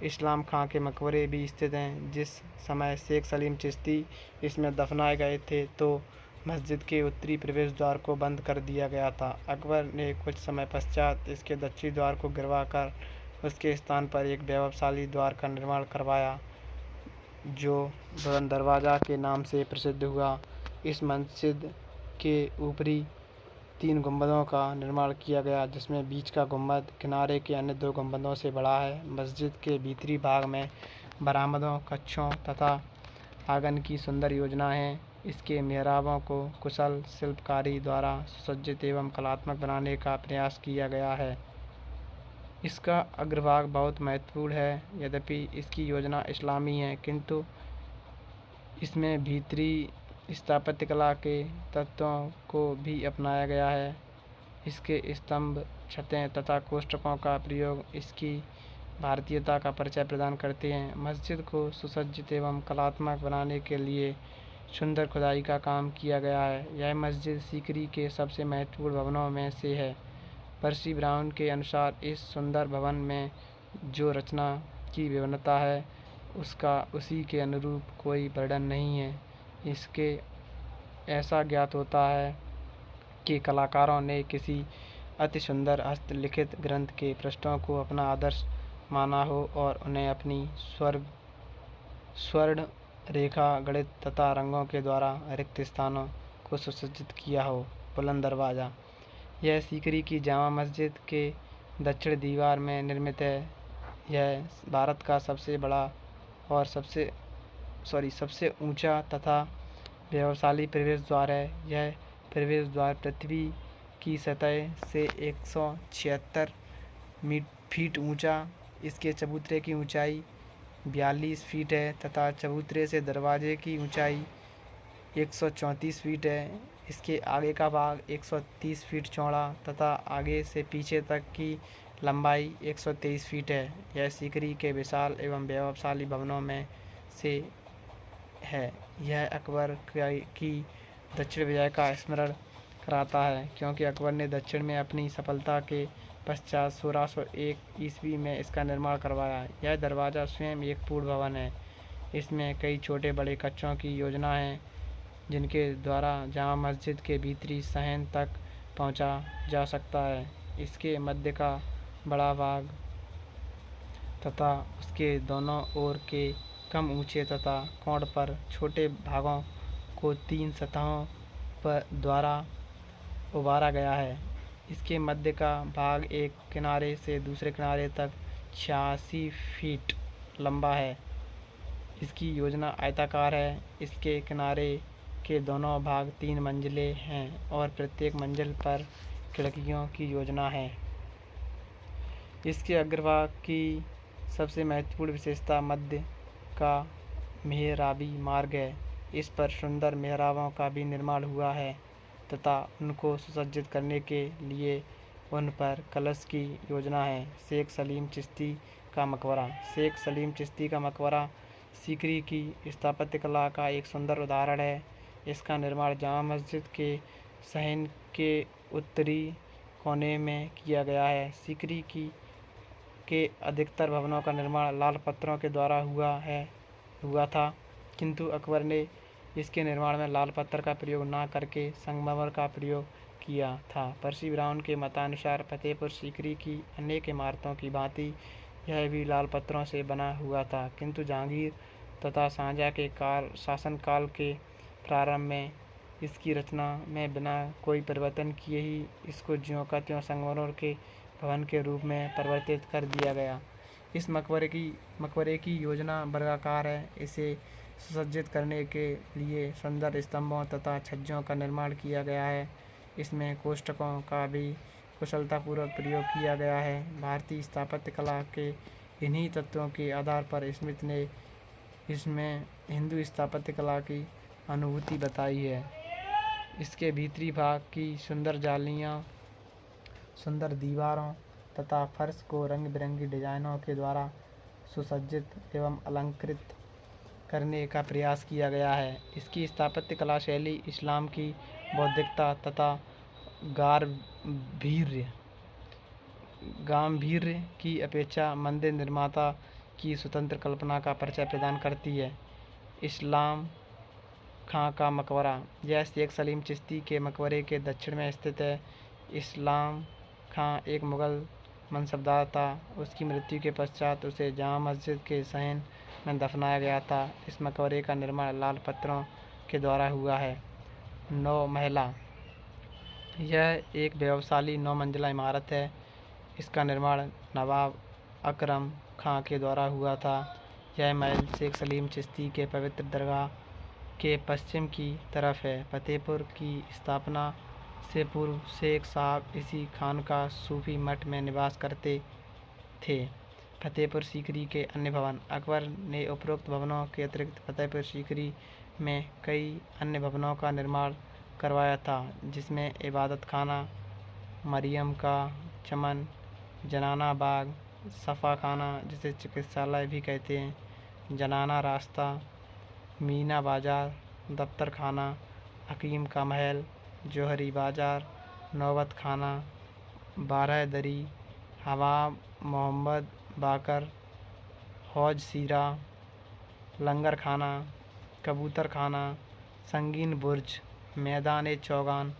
इस्लाम खां के मकबरे भी स्थित हैं। जिस समय शेख सलीम चिश्ती इसमें दफनाए गए थे तो मस्जिद के उत्तरी प्रवेश द्वार को बंद कर दिया गया था। अकबर ने कुछ समय पश्चात इसके दक्षिणी द्वार को गिरवाकर उसके स्थान पर एक वैभवशाली द्वार का निर्माण करवाया, जो बुलंद दरवाज़ा के नाम से प्रसिद्ध हुआ। इस मस्जिद के ऊपरी 3 गुंबदों का निर्माण किया गया, जिसमें बीच का गुंबद किनारे के अन्य 2 गुंबदों से बड़ा है। मस्जिद के भीतरी भाग में बरामदों, कक्षों तथा आंगन की सुंदर योजना है। इसके मेहराबों को कुशल शिल्पकारी द्वारा सुसज्जित एवं कलात्मक बनाने का प्रयास किया गया है। इसका अग्रभाग बहुत महत्वपूर्ण है। यद्यपि इसकी योजना इस्लामी है, किंतु इसमें भीतरी स्थापत्य कला के तत्वों को भी अपनाया गया है। इसके स्तंभ, छतें तथा कोष्ठकों का प्रयोग इसकी भारतीयता का परिचय प्रदान करते हैं। मस्जिद को सुसज्जित एवं कलात्मक बनाने के लिए सुंदर खुदाई का काम किया गया है। यह मस्जिद सीकरी के सबसे महत्वपूर्ण भवनों में से है। पर्सी ब्राउन के अनुसार इस सुंदर भवन में जो रचना की विभिन्नता है, उसका उसी के अनुरूप कोई वर्णन नहीं है। इसके ऐसा ज्ञात होता है कि कलाकारों ने किसी अति सुंदर हस्तलिखित ग्रंथ के पृष्ठों को अपना आदर्श माना हो और उन्हें अपनी स्वर्ण रेखा गणित तथा रंगों के द्वारा रिक्त स्थानों को सुसज्जित किया हो। बुलंद दरवाज़ा यह सीकरी की जामा मस्जिद के दक्षिण दीवार में निर्मित है। यह भारत का सबसे बड़ा और सबसे ऊंचा तथा वैभवशाली प्रवेश द्वार है। यह प्रवेश द्वार पृथ्वी की सतह से 176 फीट ऊंचा, इसके चबूतरे की ऊंचाई 42 फीट है तथा चबूतरे से दरवाजे की ऊंचाई 134 फीट है। इसके आगे का भाग 130 फीट चौड़ा तथा आगे से पीछे तक की लंबाई 123 फीट है। यह सीकरी के विशाल एवं वैभवशाली भवनों में से है। यह अकबर की दक्षिण विजय का स्मरण कराता है, क्योंकि अकबर ने दक्षिण में अपनी सफलता के पश्चात 1601 ईस्वी में इसका निर्माण करवाया। यह दरवाज़ा स्वयं एक पूर्ण भवन है। इसमें कई छोटे बड़े कक्षों की योजना है। जिनके द्वारा जामा मस्जिद के भीतरी सहन तक पहुंचा जा सकता है। इसके मध्य का बड़ा भाग तथा उसके दोनों ओर के कम ऊंचे तथा कोण पर छोटे भागों को 3 सतहों पर द्वारा उभारा गया है। इसके मध्य का भाग एक किनारे से दूसरे किनारे तक 86 फीट लंबा है। इसकी योजना आयताकार है। इसके किनारे के दोनों भाग 3 मंजिले हैं और प्रत्येक मंजिल पर खिड़कियों की योजना है। इसके अग्रभाग की सबसे महत्वपूर्ण विशेषता मध्य का मेहराबी मार्ग है। इस पर सुंदर मेहराबों का भी निर्माण हुआ है तथा उनको सुसज्जित करने के लिए उन पर कलश की योजना है। शेख सलीम चिश्ती का मकबरा। शेख सलीम चिश्ती का मकबरा सीकरी की स्थापत्य कला का एक सुंदर उदाहरण है। इसका निर्माण जामा मस्जिद के सहन के उत्तरी कोने में किया गया है। सीकरी के अधिकतर भवनों का निर्माण लाल पत्थरों के द्वारा हुआ था, किंतु अकबर ने इसके निर्माण में लाल पत्थर का प्रयोग न करके संगमरमर का प्रयोग किया था। पर्सी ब्राउन के मतानुसार फतेहपुर सीकरी की अनेक इमारतों की भांति यह भी लाल पत्थरों से बना हुआ था, किंतु जहांगीर तथा शाहजहाँ के शासनकाल के प्रारंभ में इसकी रचना में बिना कोई परिवर्तन किए ही इसको ज्यों का त्यों संगमरमर के भवन के रूप में परिवर्तित कर दिया गया। इस मकबरे की योजना वर्गाकार है। इसे सुसज्जित करने के लिए सुंदर स्तंभों तथा छज्जों का निर्माण किया गया है। इसमें कोष्ठकों का भी कुशलतापूर्वक प्रयोग किया गया है। भारतीय स्थापत्य कला के इन्हीं तत्वों के आधार पर स्मिथ ने इसमें हिंदू स्थापत्य कला की अनुभूति बताई है। इसके भीतरी भाग की सुंदर जालियां, सुंदर दीवारों तथा फर्श को रंग बिरंगी डिजाइनों के द्वारा सुसज्जित एवं अलंकृत करने का प्रयास किया गया है। इसकी स्थापत्य कला शैली इस्लाम की बौद्धिकता तथा गांभीर्य की अपेक्षा मंदिर निर्माता की स्वतंत्र कल्पना का परिचय प्रदान करती है। इस्लाम खां का मकबरा। यह शेख सलीम चिश्ती के मकबरे के दक्षिण में स्थित है। इस्लाम खां एक मुगल मनसबदार था। उसकी मृत्यु के पश्चात उसे जामा मस्जिद के सहन में दफनाया गया था। इस मकबरे का निर्माण लाल पत्थरों के द्वारा हुआ है। 9 महला। यह एक वैभवशाली 9 मंजिला इमारत है। इसका निर्माण नवाब अकरम खां के द्वारा हुआ था। यह महल शेख सलीम चिश्ती के पवित्र दरगाह के पश्चिम की तरफ है। फतेहपुर की स्थापना से पूर्व शेख साहब इसी खानका सूफी मठ में निवास करते थे। फतेहपुर सीकरी के अन्य भवन। अकबर ने उपरोक्त भवनों के अतिरिक्त फतेहपुर सीकरी में कई अन्य भवनों का निर्माण करवाया था, जिसमें इबादत खाना, मरियम का चमन, जनाना बाग, सफ़ा खाना जिसे चिकित्सालय भी कहते हैं, जनाना रास्ता, मीना बाजार, दफ्तर खाना, हकीम का महल, जौहरी बाजार, नौबत खाना, 12 दरी, हवा मोहम्मद बाकर, हौज सीरा, लंगर खाना, कबूतर खाना, संगीन बुर्ज, मैदान चौगान,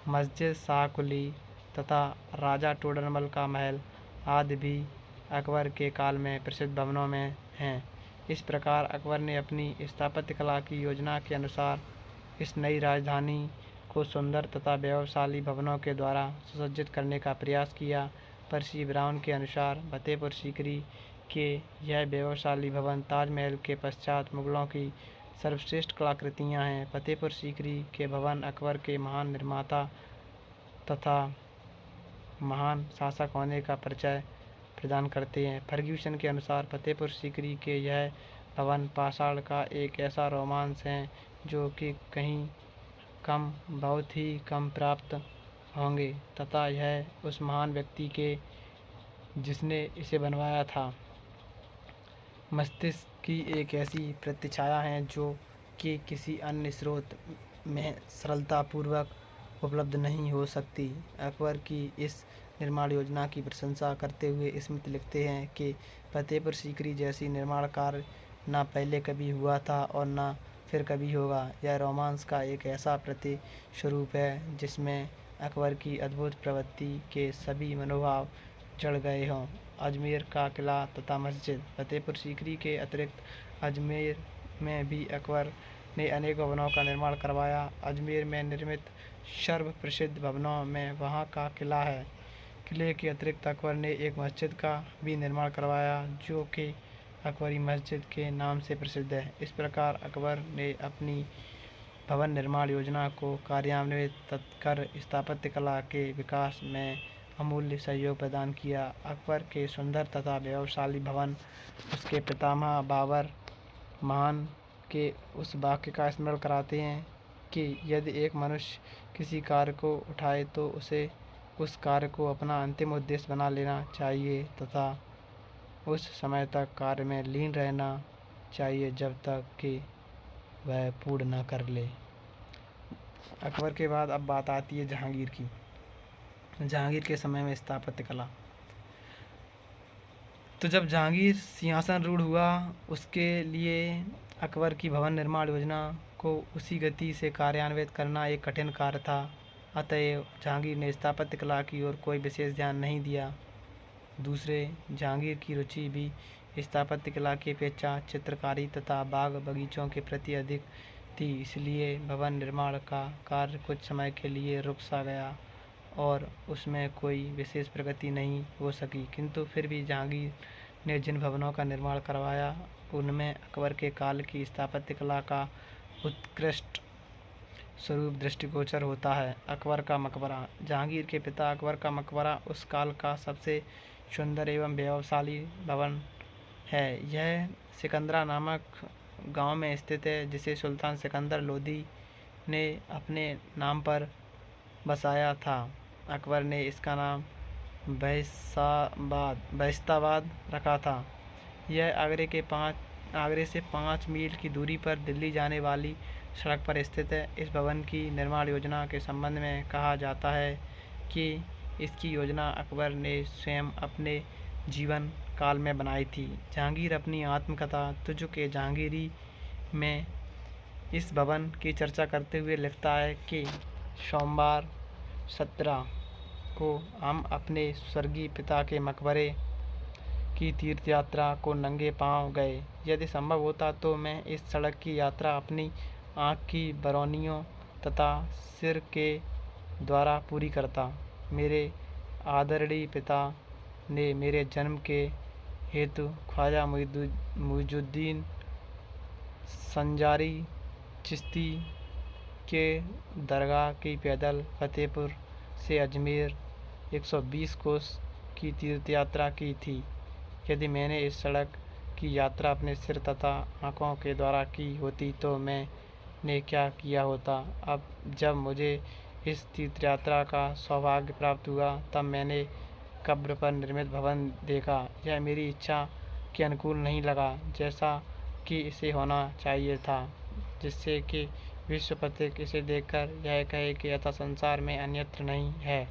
मस्जिद शाहकुली तथा राजा टोडरमल का महल आदि भी अकबर के काल में प्रसिद्ध भवनों में हैं। इस प्रकार अकबर ने अपनी स्थापत्य कला की योजना के अनुसार इस नई राजधानी को सुंदर तथा वैभवशाली भवनों के द्वारा सुसज्जित करने का प्रयास किया। पर्सी ब्राउन के अनुसार फतेहपुर सीकरी के यह वैभवशाली भवन ताजमहल के पश्चात मुगलों की सर्वश्रेष्ठ कलाकृतियाँ हैं। फतेहपुर सीकरी के भवन अकबर के महान निर्माता तथा महान शासक होने का परिचय प्रदान करते हैं। फर्ग्यूसन के अनुसार फतेहपुर सीकरी के यह भवन पाषाण का एक ऐसा रोमांस है जो कि कहीं कम, बहुत ही कम प्राप्त होंगे तथा यह उस महान व्यक्ति के जिसने इसे बनवाया था मस्तिष्क की एक ऐसी प्रतिछाया है जो कि किसी अन्य स्रोत में सरलतापूर्वक उपलब्ध नहीं हो सकती। अकबर की इस निर्माण योजना की प्रशंसा करते हुए स्मिथ लिखते हैं कि फतेहपुर सीकरी जैसी निर्माण कार्य न पहले कभी हुआ था और न फिर कभी होगा। यह रोमांस का एक ऐसा प्रतिस्वरूप है जिसमें अकबर की अद्भुत प्रवृत्ति के सभी मनोभाव जड़ गए हों। अजमेर का किला तथा मस्जिद। फतेहपुर सीकरी के अतिरिक्त अजमेर में भी अकबर ने अनेक भवनों का निर्माण करवाया। अजमेर में निर्मित सर्व प्रसिद्ध भवनों में वहाँ का किला है। किले के अतिरिक्त अकबर ने एक मस्जिद का भी निर्माण करवाया जो कि अकबरी मस्जिद के नाम से प्रसिद्ध है। इस प्रकार अकबर ने अपनी भवन निर्माण योजना को कार्यान्वित कर स्थापत्य कला के विकास में अमूल्य सहयोग प्रदान किया। अकबर के सुंदर तथा वैभवशाली भवन उसके पितामह बाबर महान के उस वाक्य का स्मरण कराते हैं कि यदि एक मनुष्य किसी कार्य को उठाए तो उसे उस कार्य को अपना अंतिम उद्देश्य बना लेना चाहिए तथा उस समय तक कार्य में लीन रहना चाहिए जब तक कि वह पूर्ण न कर ले। अकबर के बाद अब बात आती है जहांगीर की। जहांगीर के समय में स्थापत्य कला। तो जब जहांगीर सिंहासन रूढ़ हुआ उसके लिए अकबर की भवन निर्माण योजना को उसी गति से कार्यान्वित करना एक कठिन कार्य था। अतएव जहांगीर ने स्थापत्य कला की ओर कोई विशेष ध्यान नहीं दिया। दूसरे, जहांगीर की रुचि भी स्थापत्य कला की अपेक्षा चित्रकारी तथा बाग बगीचों के प्रति अधिक थी। इसलिए भवन निर्माण का कार्य कुछ समय के लिए रुक सा गया और उसमें कोई विशेष प्रगति नहीं हो सकी। किंतु फिर भी जहांगीर ने जिन भवनों का निर्माण करवाया उनमें अकबर के काल की स्थापत्य कला का उत्कृष्ट स्वरूप दृष्टिगोचर होता है। अकबर का मकबरा। जहांगीर के पिता अकबर का मकबरा उस काल का सबसे सुंदर एवं वैभवशाली भवन है। यह सिकंदरा नामक गांव में स्थित है जिसे सुल्तान सिकंदर लोदी ने अपने नाम पर बसाया था। अकबर ने इसका नाम बहिस्ताबाद रखा था। यह आगरे से 5 मील की दूरी पर दिल्ली जाने वाली सड़क पर स्थित है। इस भवन की निर्माण योजना के संबंध में कहा जाता है कि इसकी योजना अकबर ने स्वयं अपने जीवन काल में बनाई थी। जहांगीर अपनी आत्मकथा तुझ के जहांगीरी में इस भवन की चर्चा करते हुए लिखता है कि सोमवार 17 को हम अपने स्वर्गीय पिता के मकबरे की तीर्थ यात्रा को नंगे पांव गए। यदि संभव होता तो मैं इस सड़क की यात्रा अपनी आँख की बरौनियों तथा सिर के द्वारा पूरी करता। मेरे आदरणीय पिता ने मेरे जन्म के हेतु ख्वाजा मुइजुद्दीन संजारी चिश्ती के दरगाह की पैदल फतेहपुर से अजमेर 120 कोस की तीर्थ यात्रा की थी। यदि मैंने इस सड़क की यात्रा अपने सिर तथा आँखों के द्वारा की होती तो मैंने क्या किया होता। अब जब मुझे इस तीर्थ यात्रा का सौभाग्य प्राप्त हुआ तब मैंने कब्र पर निर्मित भवन देखा। यह मेरी इच्छा के अनुकूल नहीं लगा जैसा कि इसे होना चाहिए था, जिससे कि विश्व पथिक इसे देखकर यह कहे कि यथा संसार में अन्यत्र नहीं है।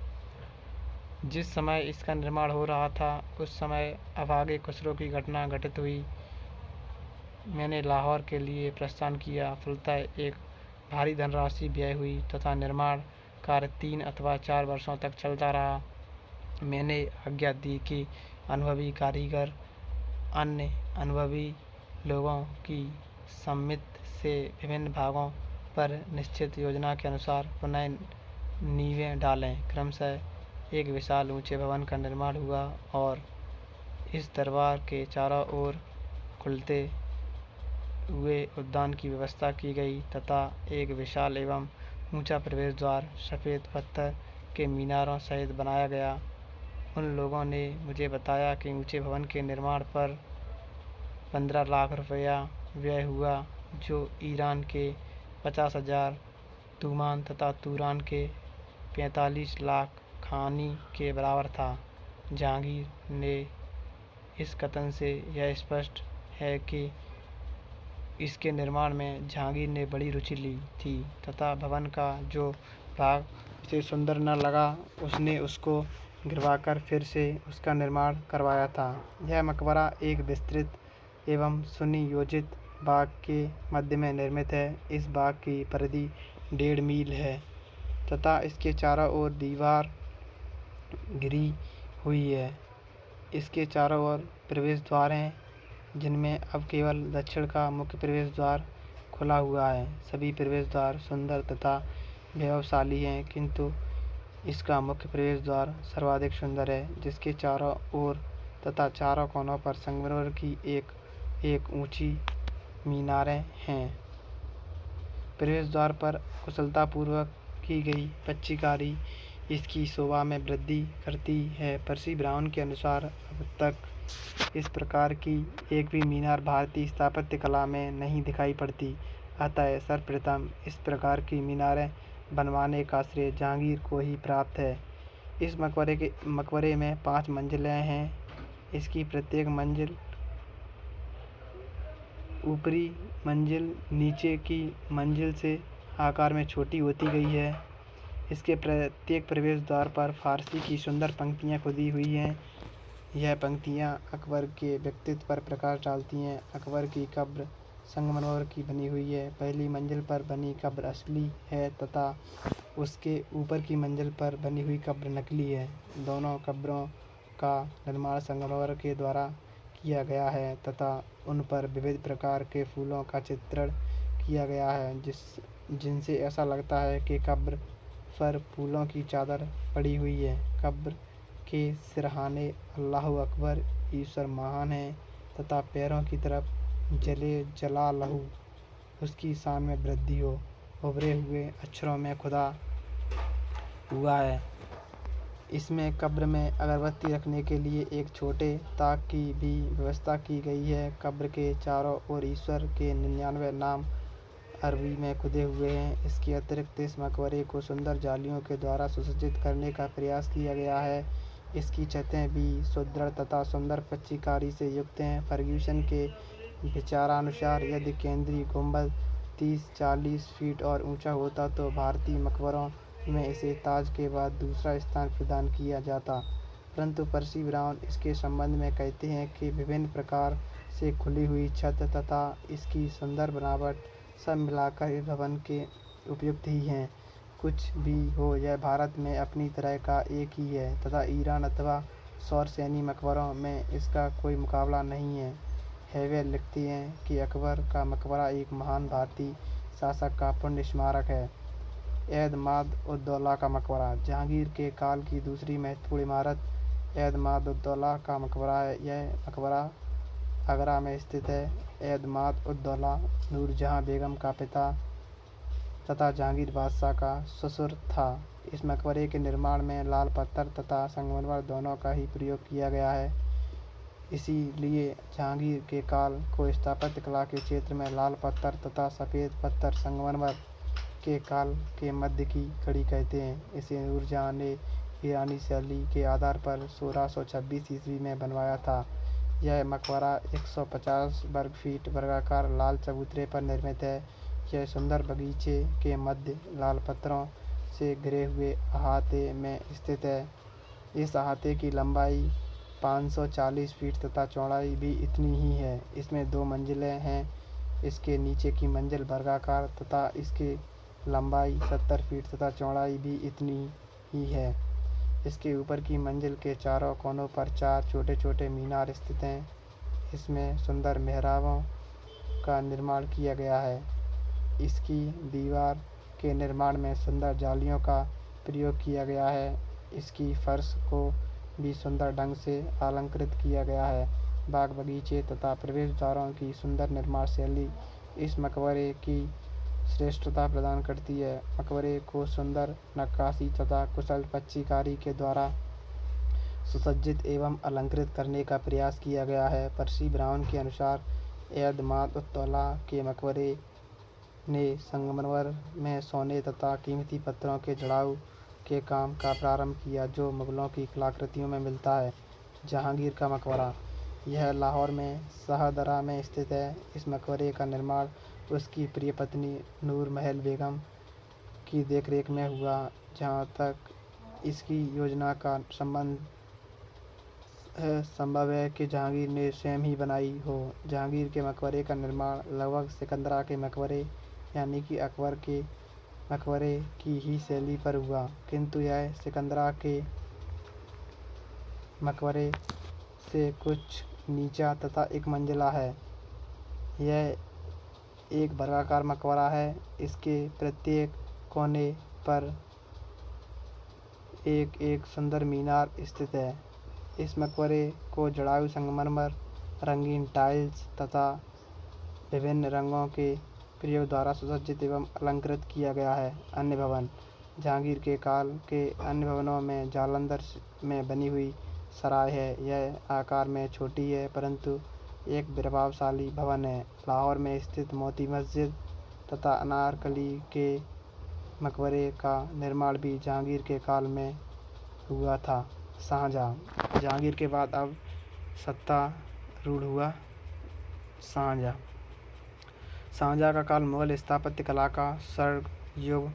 जिस समय इसका निर्माण हो रहा था उस समय अभागे खुसरो की घटना घटित हुई। मैंने लाहौर के लिए प्रस्थान किया। फलतः एक भारी धनराशि व्यय हुई तथा निर्माण कार्य 3 अथवा 4 वर्षों तक चलता रहा। मैंने आज्ञा दी कि अनुभवी कारीगर अन्य अनुभवी लोगों की सम्मति से विभिन्न भागों पर निश्चित योजना के अनुसार पुनः नींवें डालें। क्रमशः एक विशाल ऊंचे भवन का निर्माण हुआ और इस दरबार के चारों ओर खुलते हुए उद्यान की व्यवस्था की गई तथा एक विशाल एवं ऊंचा प्रवेश द्वार सफ़ेद पत्थर के मीनारों सहित बनाया गया। उन लोगों ने मुझे बताया कि ऊंचे भवन के निर्माण पर 15 लाख रुपया व्यय हुआ, जो ईरान के 50,000 तूमान तथा तुरान के 45 लाख खानी के बराबर था। जहांगीर ने इस कथन से यह स्पष्ट है कि इसके निर्माण में जहांगीर ने बड़ी रुचि ली थी तथा भवन का जो भाग उसे सुंदर न लगा उसने उसको गिरवाकर फिर से उसका निर्माण करवाया था। यह मकबरा एक विस्तृत एवं सुनियोजित बाग के मध्य में निर्मित है। इस बाग की परिधि 1.5 मील है तथा इसके चारों ओर दीवार घिरी हुई है। इसके चारों ओर प्रवेश द्वार हैं, जिनमें अब केवल दक्षिण का मुख्य प्रवेश द्वार खुला हुआ है। सभी प्रवेश द्वार सुंदर तथा वैभवशाली हैं, किंतु इसका मुख्य प्रवेश द्वार सर्वाधिक सुंदर है, जिसके चारों ओर तथा चारों कोनों पर संगमरमर की एक ऊंची मीनारें हैं। प्रवेश द्वार पर कुशलतापूर्वक की गई पच्चीकारी इसकी शोभा में वृद्धि करती है। पर्सी ब्राउन के अनुसार अब तक इस प्रकार की एक भी मीनार भारतीय स्थापत्य कला में नहीं दिखाई पड़ती। अतः सर्वप्रथम इस प्रकार की मीनारें बनवाने का श्रेय जहांगीर को ही प्राप्त है। इस मकबरे में 5 मंजिलें हैं। इसकी प्रत्येक मंजिल ऊपरी मंजिल नीचे की मंजिल से आकार में छोटी होती गई है। इसके प्रत्येक प्रवेश द्वार पर फारसी की सुंदर पंक्तियाँ खुदी हुई हैं। यह पंक्तियाँ अकबर के व्यक्तित्व पर प्रकाश डालती हैं। अकबर की कब्र संगमरमर की बनी हुई है। पहली मंजिल पर बनी कब्र असली है तथा उसके ऊपर की मंजिल पर बनी हुई कब्र नकली है। दोनों कब्रों का निर्माण संगमरमर के द्वारा किया गया है तथा उन पर विविध प्रकार के फूलों का चित्रण किया गया है, जिनसे ऐसा लगता है कि कब्र पर फूलों की चादर पड़ी हुई है। कब्र के सिरहाने अल्लाहु अकबर, ईश्वर महान है तथा पैरों की तरफ जले जलालहू, उसकी शान में वृद्धि हो, उभरे हुए अक्षरों में खुदा हुआ है। इसमें कब्र में अगरबत्ती रखने के लिए एक छोटे ताक की भी व्यवस्था की गई है। कब्र के चारों ओर ईश्वर के 99 नाम अरबी में खुदे हुए हैं। इसके अतिरिक्त इस मकबरे को सुंदर जालियों के द्वारा सुसज्जित करने का प्रयास किया गया है। इसकी छतें भी सुदृढ़ तथा सुंदर पच्चीकारी से युक्त हैं। फर्ग्यूसन के विचारानुसार यदि केंद्रीय गुंबद 30-40 फीट और ऊंचा होता तो भारतीय मकबरों में इसे ताज के बाद दूसरा स्थान प्रदान किया जाता, परंतु पर्सी ब्राउन इसके संबंध में कहते हैं कि विभिन्न प्रकार से खुली हुई छत तथा इसकी सुंदर बनावट सब मिलाकर इस भवन के उपयुक्त ही हैं। कुछ भी हो, यह भारत में अपनी तरह का एक ही है तथा ईरान अथवा शौरसेनी मकबरों में इसका कोई मुकाबला नहीं है। हेवेल लिखते हैं कि अकबर का मकबरा एक महान भारतीय शासक का पुण्य स्मारक है। एतमाद-उद-दौला का मकबरा जहांगीर के काल की दूसरी महत्वपूर्ण इमारत एतमाद-उद-दौला का मकबरा है। यह मकबरा आगरा में स्थित है। एतमाद-उद-दौला नूरजहां बेगम का पिता तथा जहांगीर बादशाह का ससुर था। इस मकबरे के निर्माण में लाल पत्थर तथा संगमरमर दोनों का ही प्रयोग किया गया है। इसीलिए जहांगीर के काल को स्थापत्य कला के क्षेत्र में लाल पत्थर तथा सफ़ेद पत्थर संगमरमर के काल के मध्य की कड़ी कहते हैं। इसे नूरजहां ने ईरानी शैली के आधार पर 1626 ईस्वी में बनवाया था। यह मकबरा 150 वर्ग फीट वर्गाकार लाल चबूतरे पर निर्मित है। यह सुंदर बगीचे के मध्य लाल पत्थरों से घिरे हुए अहाते में स्थित है। इस अहाते की लंबाई 540 फीट तथा चौड़ाई भी इतनी ही है। इसमें 2 मंजिलें हैं। इसके नीचे की मंजिल वर्गाकार तथा इसकी लंबाई 70 फीट तथा चौड़ाई भी इतनी ही है। इसके ऊपर की मंजिल के चारों कोनों पर 4 छोटे छोटे मीनार स्थित हैं। इसमें सुंदर मेहराबों का निर्माण किया गया है। इसकी दीवार के निर्माण में सुंदर जालियों का प्रयोग किया गया है। इसकी फर्श को भी सुंदर ढंग से अलंकृत किया गया है। बाग बगीचे तथा प्रवेश द्वारों की सुंदर निर्माण शैली इस मकबरे की श्रेष्ठता प्रदान करती है। मकबरे को सुंदर नक्काशी तथा कुशल पच्चीकारी के द्वारा सुसज्जित एवं अलंकृत करने का प्रयास किया गया है। पर्सी ब्राउन के अनुसार एतमाद-उद-दौला के मकबरे ने संगमरमर में सोने तथा कीमती पत्थरों के जड़ाऊ के काम का प्रारंभ किया, जो मुगलों की कलाकृतियों में मिलता है। जहांगीर का मकबरा यह लाहौर में शाहदरा में स्थित है। इस मकबरे का निर्माण उसकी प्रिय पत्नी नूर महल बेगम की देखरेख में हुआ। जहाँ तक इसकी योजना का संबंध संभव है कि जहांगीर ने स्वयं ही बनाई हो। जहांगीर के मकबरे का निर्माण लगभग सिकंदरा के मकबरे यानी कि अकबर के मकबरे की ही शैली पर हुआ, किंतु यह सिकंदरा के मकबरे से कुछ नीचा तथा एक मंजिला है। यह एक वर्गाकार मकबरा है। इसके प्रत्येक कोने पर एक एक सुंदर मीनार स्थित है। इस मकबरे को जड़ायु संगमरमर, रंगीन टाइल्स तथा विभिन्न रंगों के प्रयोग द्वारा सुसज्जित एवं अलंकृत किया गया है। अन्य भवन जहांगीर के काल के अन्य भवनों में जालंधर में बनी हुई सराय है। यह आकार में छोटी है परंतु एक प्रभावशाली भवन है। लाहौर में स्थित मोती मस्जिद तथा अनारकली के मकबरे का निर्माण भी जहांगीर के काल में हुआ था। शाहजहाँ जहांगीर के बाद अब सत्तारूढ़ हुआ शाहजहाँ। शाहजहाँ का काल मुगल स्थापत्य कला का स्वर्ण युग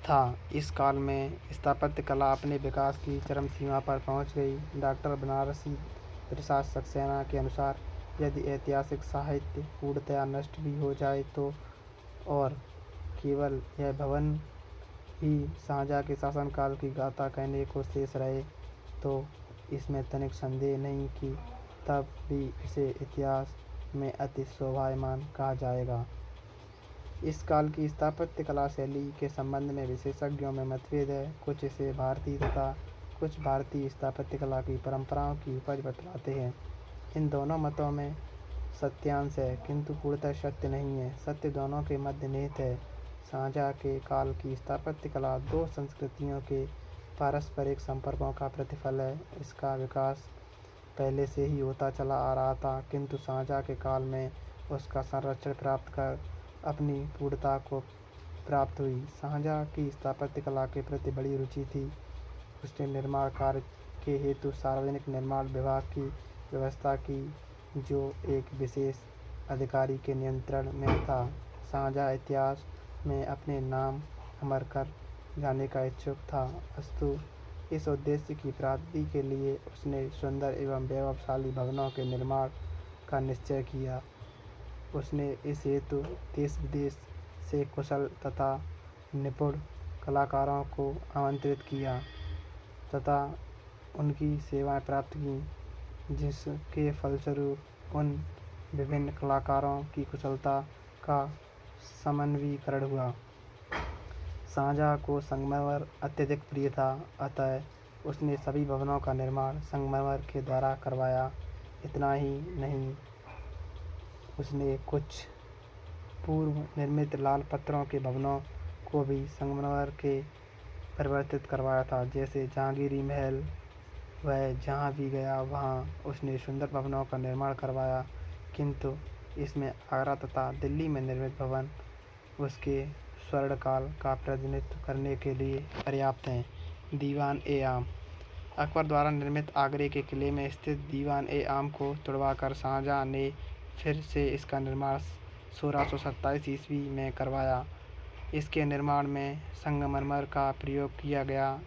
था। इस काल में स्थापत्य कला अपने विकास की चरम सीमा पर पहुंच गई। डॉक्टर बनारसी प्रसाद सक्सेना के अनुसार यदि ऐतिहासिक साहित्य पूर्णतया नष्ट भी हो जाए तो और केवल यह भवन ही शाहजहाँ के शासनकाल की गाथा कहने को शेष रहे तो इसमें तनिक संदेह नहीं कि तब भी इसे इतिहास में अति शोभायमान कहा जाएगा। इस काल की स्थापत्य कला शैली के संबंध में विशेषज्ञों में मतभेद है। कुछ इसे भारतीय तथा कुछ भारतीय स्थापत्य कला की परंपराओं की उपज बतलाते हैं। इन दोनों मतों में सत्यांश है किंतु पूर्णतः सत्य नहीं है। सत्य दोनों के मध्य निहित है। शाहजहाँ के काल की स्थापत्य कला दो संस्कृतियों के पारस्परिक संपर्कों का प्रतिफल है। इसका विकास पहले से ही होता चला आ रहा था किंतु शाहजहाँ के काल में उसका संरक्षण प्राप्त कर अपनी पूर्णता को प्राप्त हुई। शाहजहाँ की स्थापत्य कला के प्रति बड़ी रुचि थी। उसने निर्माण कार्य के हेतु सार्वजनिक निर्माण विभाग की व्यवस्था की जो एक विशेष अधिकारी के नियंत्रण में था। शाहजहाँ इतिहास में अपने नाम अमर कर जाने का इच्छुक था, अस्तु इस उद्देश्य की प्राप्ति के लिए उसने सुंदर एवं वैभवशाली भवनों के निर्माण का निश्चय किया। उसने इस हेतु देश विदेश से कुशल तथा निपुण कलाकारों को आमंत्रित किया तथा उनकी सेवाएं प्राप्त की, जिसके फलस्वरूप उन विभिन्न कलाकारों की कुशलता का समन्वीकरण हुआ। शाहजहाँ को संगमरमर अत्यधिक प्रिय था, अतः उसने सभी भवनों का निर्माण संगमरमर के द्वारा करवाया। इतना ही नहीं, उसने कुछ पूर्व निर्मित लाल पत्थरों के भवनों को भी संगमरमर के परिवर्तित करवाया था। जैसे जहांगीरी महल, वह जहाँ भी गया वहाँ उसने सुंदर भवनों का निर्माण करवाया, किंतु इसमें आगरा तथा दिल्ली में निर्मित भवन उसके स्वर्णकाल का प्रतिनिधित्व करने के लिए पर्याप्त हैं। दीवान-ए-आम अकबर द्वारा निर्मित आगरे के किले में स्थित दीवान-ए-आम को तुड़वाकर शाहजहाँ ने फिर से इसका निर्माण 1627 ईस्वी में करवाया। इसके निर्माण में संगमरमर का प्रयोग किया गया।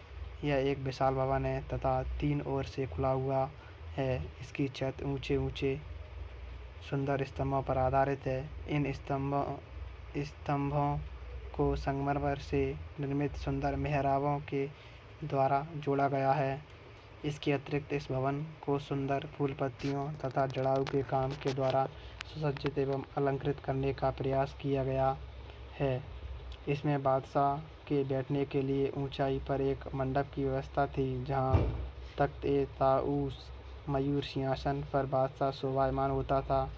यह एक विशाल भवन है तथा तीन ओर से खुला हुआ है। इसकी छत ऊंचे सुंदर स्तंभों पर आधारित है। इन स्तंभों को संगमरमर से निर्मित सुंदर मेहराबों के द्वारा जोड़ा गया है। इसके अतिरिक्त इस भवन को सुंदर फूल पत्तियों तथा जड़ाऊ के काम के द्वारा सुसज्जित एवं अलंकृत करने का प्रयास किया गया है। इसमें बादशाह के बैठने के लिए ऊंचाई पर एक मंडप की व्यवस्था थी, जहां तख्त-ए-ताऊस मयूर सिंहासन पर बादशाह शोभायमान होता था।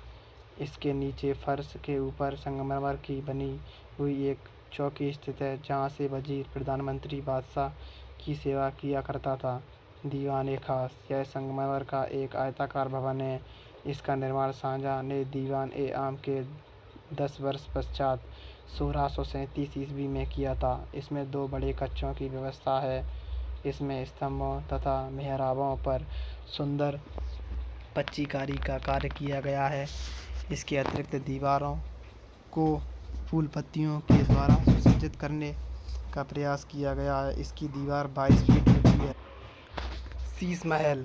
इसके नीचे फर्श के ऊपर संगमरमर की बनी हुई एक चौकी स्थित है, जहां से वजीर प्रधानमंत्री बादशाह की सेवा किया करता था। दीवान-ए-खास यह संगमरमर का एक आयताकार भवन है। इसका निर्माण शाहजहाँ ने दीवान-ए-आम के 10 वर्ष पश्चात 1637 ईस्वी में किया था। इसमें 2 बड़े कक्षों की व्यवस्था है। इसमें स्तंभों तथा मेहराबों पर सुंदर पच्चीकारी का कार्य किया गया है। इसके अतिरिक्त दीवारों को फूल पत्तियों के द्वारा सुसज्जित करने का प्रयास किया गया है। इसकी दीवार 22 फीट ऊंची है। शीश महल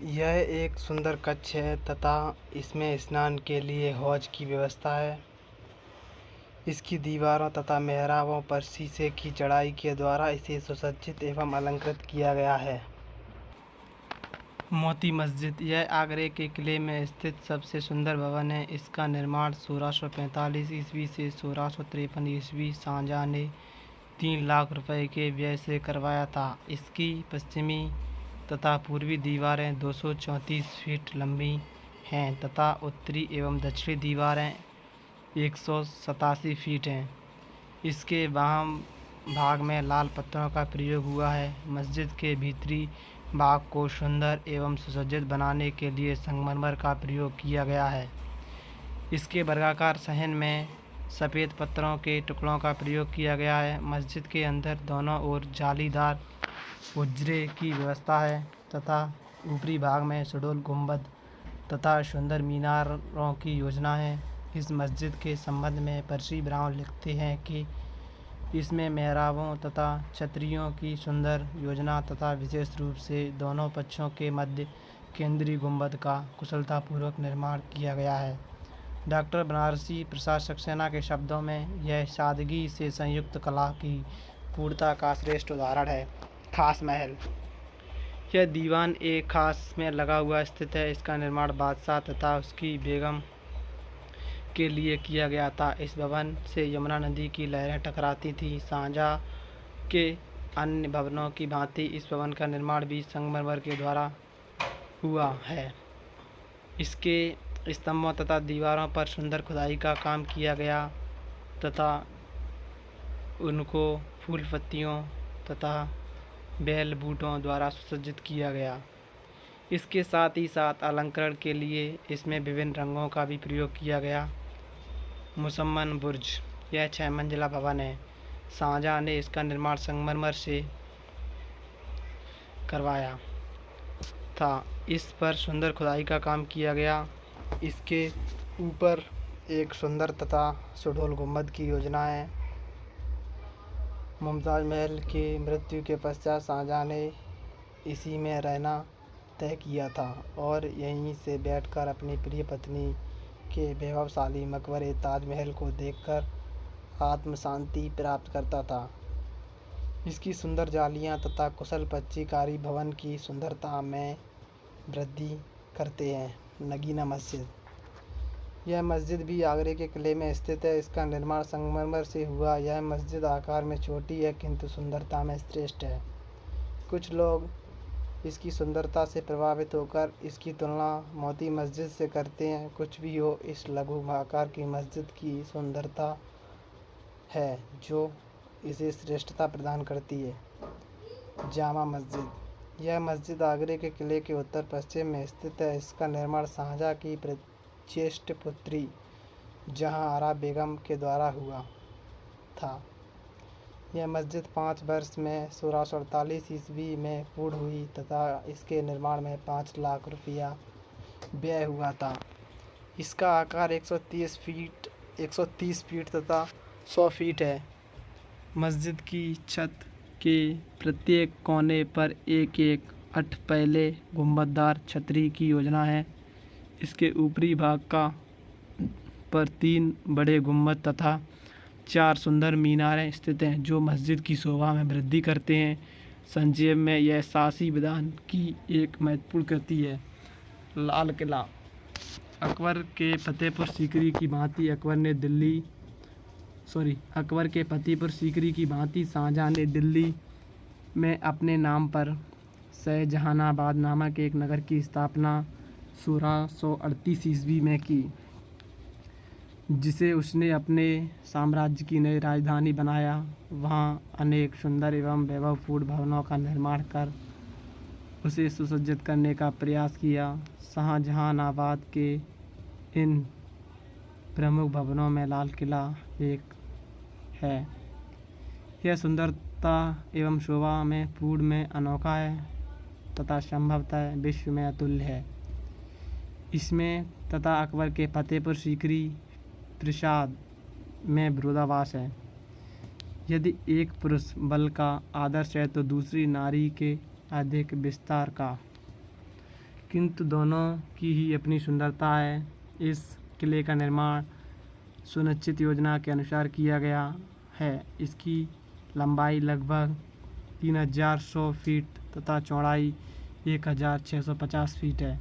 यह एक सुंदर कक्ष है तथा इसमें स्नान के लिए हौज की व्यवस्था है। इसकी दीवारों तथा मेहराबों पर शीशे की चढ़ाई के द्वारा इसे सुसज्जित एवं अलंकृत किया गया है। मोती मस्जिद यह आगरे के किले में स्थित सबसे सुंदर भवन है। इसका निर्माण 1645 ईस्वी से 1653 ईस्वी शाहजहां ने 3 लाख रुपए के व्यय से करवाया था। इसकी पश्चिमी तथा पूर्वी दीवारें 234 फीट लंबी हैं तथा उत्तरी एवं दक्षिणी दीवारें 187 फीट हैं। इसके वाम भाग में लाल पत्थरों का प्रयोग हुआ है। मस्जिद के भीतरी भाग को सुंदर एवं सुसज्जित बनाने के लिए संगमरमर का प्रयोग किया गया है। इसके वर्गाकार सहन में सफ़ेद पत्थरों के टुकड़ों का प्रयोग किया गया है। मस्जिद के अंदर दोनों ओर जालीदार हुज्रे की व्यवस्था है तथा ऊपरी भाग में सुडौल गुंबद तथा सुंदर मीनारों की योजना है। इस मस्जिद के संबंध में परसी ब्राह्मण लिखते हैं कि इसमें मेहराबों तथा छतरियों की सुंदर योजना तथा विशेष रूप से दोनों पक्षों के मध्य केंद्रीय गुंबद का कुशलतापूर्वक निर्माण किया गया है। डॉक्टर बनारसी प्रसाद सक्सेना के शब्दों में यह सादगी से संयुक्त कला की पूर्णता का श्रेष्ठ उदाहरण है। खास महल यह दीवान एक खास में लगा हुआ स्थित है। इसका निर्माण बादशाह तथा उसकी बेगम के लिए किया गया था। इस भवन से यमुना नदी की लहरें टकराती थीं। शाहजहां के अन्य भवनों की भांति इस भवन का निर्माण भी संगमरमर के द्वारा हुआ है। इसके स्तंभों तथा दीवारों पर सुंदर खुदाई का काम किया गया तथा उनको फूल पत्तियों तथा बेल बूटों द्वारा सुसज्जित किया गया। इसके साथ ही साथ अलंकरण के लिए इसमें विभिन्न रंगों का भी प्रयोग किया गया। मुसम्मन बुर्ज यह 6 मंजिला भवन है। शाहजहां ने इसका निर्माण संगमरमर से करवाया था। इस पर सुंदर खुदाई का काम किया गया। इसके ऊपर एक सुंदर तथा सुडौल गुंबद की योजना है। मुमताज़ महल की मृत्यु के पश्चात शाहजहां ने इसी में रहना तय किया था और यहीं से बैठकर अपनी प्रिय पत्नी के वैभवशाली मकबरे ताजमहल को देखकर आत्म शांति प्राप्त करता था। इसकी सुंदर जालियां तथा कुशल पच्चीकारी भवन की सुंदरता में वृद्धि करते हैं। नगीना मस्जिद यह मस्जिद भी आगरे के किले में स्थित है। इसका निर्माण संगमरमर से हुआ। यह मस्जिद आकार में छोटी है किंतु सुंदरता में श्रेष्ठ है। कुछ लोग इसकी सुंदरता से प्रभावित होकर इसकी तुलना मोती मस्जिद से करते हैं। कुछ भी हो, इस लघु आकार की मस्जिद की सुंदरता है जो इसे श्रेष्ठता प्रदान करती है। जामा मस्जिद यह मस्जिद आगरे के किले के उत्तर पश्चिम में स्थित है। इसका निर्माण शाहजहां की ज्येष्ठ पुत्री जहां आरा बेगम के द्वारा हुआ था। यह मस्जिद 5 वर्ष में 1648 ईस्वी में पूर्ण हुई तथा इसके निर्माण में 5 लाख रुपया व्यय हुआ था। इसका आकार 130 फीट तथा 100 फीट है। मस्जिद की छत के प्रत्येक कोने पर एक एक अठपैले गुंबददार छतरी की योजना है। इसके ऊपरी भाग पर 3 बड़े गुंबद तथा 4 सुंदर मीनारें स्थित हैं जो मस्जिद की शोभा में वृद्धि करते हैं। संक्षेप में यह शासी विधान की एक महत्वपूर्ण कृति है। लाल किला अकबर के फतेहपुर सीकरी की भांति शाहजहां ने दिल्ली में अपने नाम पर शाहजहानाबाद नामक एक नगर की स्थापना 1638 ईस्वी में की, जिसे उसने अपने साम्राज्य की नई राजधानी बनाया। वहाँ अनेक सुंदर एवं वैभवपूर्ण भवनों का निर्माण कर उसे सुसज्जित करने का प्रयास किया। शाहजहानाबाद के इन प्रमुख भवनों में लाल किला एक है। यह सुंदरता एवं शोभा में पूर्ण में अनोखा है तथा संभवतः विश्व में अतुल्य है। इसमें तथा अकबर के फतेहपुर सीकरी प्रासाद में विरोधाभास है। यदि एक पुरुष बल का आदर्श है तो दूसरी नारी के अधिक विस्तार का, किंतु दोनों की ही अपनी सुंदरता है। इस किले का निर्माण सुनिश्चित योजना के अनुसार किया गया है। इसकी लंबाई लगभग 3100 फीट तथा चौड़ाई 1650 फीट है।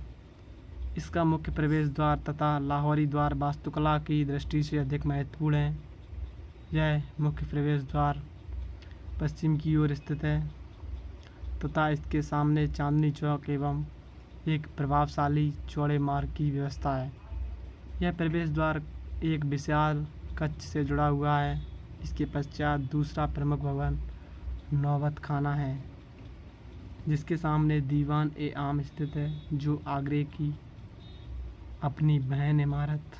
इसका मुख्य प्रवेश द्वार तथा लाहौरी द्वार वास्तुकला की दृष्टि से अधिक महत्वपूर्ण है। यह मुख्य प्रवेश द्वार पश्चिम की ओर स्थित है तथा इसके सामने चांदनी चौक एवं एक प्रभावशाली चौड़े मार्ग की व्यवस्था है। यह प्रवेश द्वार एक विशाल कक्ष से जुड़ा हुआ है। इसके पश्चात दूसरा प्रमुख भवन नौबत खाना है, जिसके सामने दीवान ए आम स्थित है, जो आगरे की अपनी बहन इमारत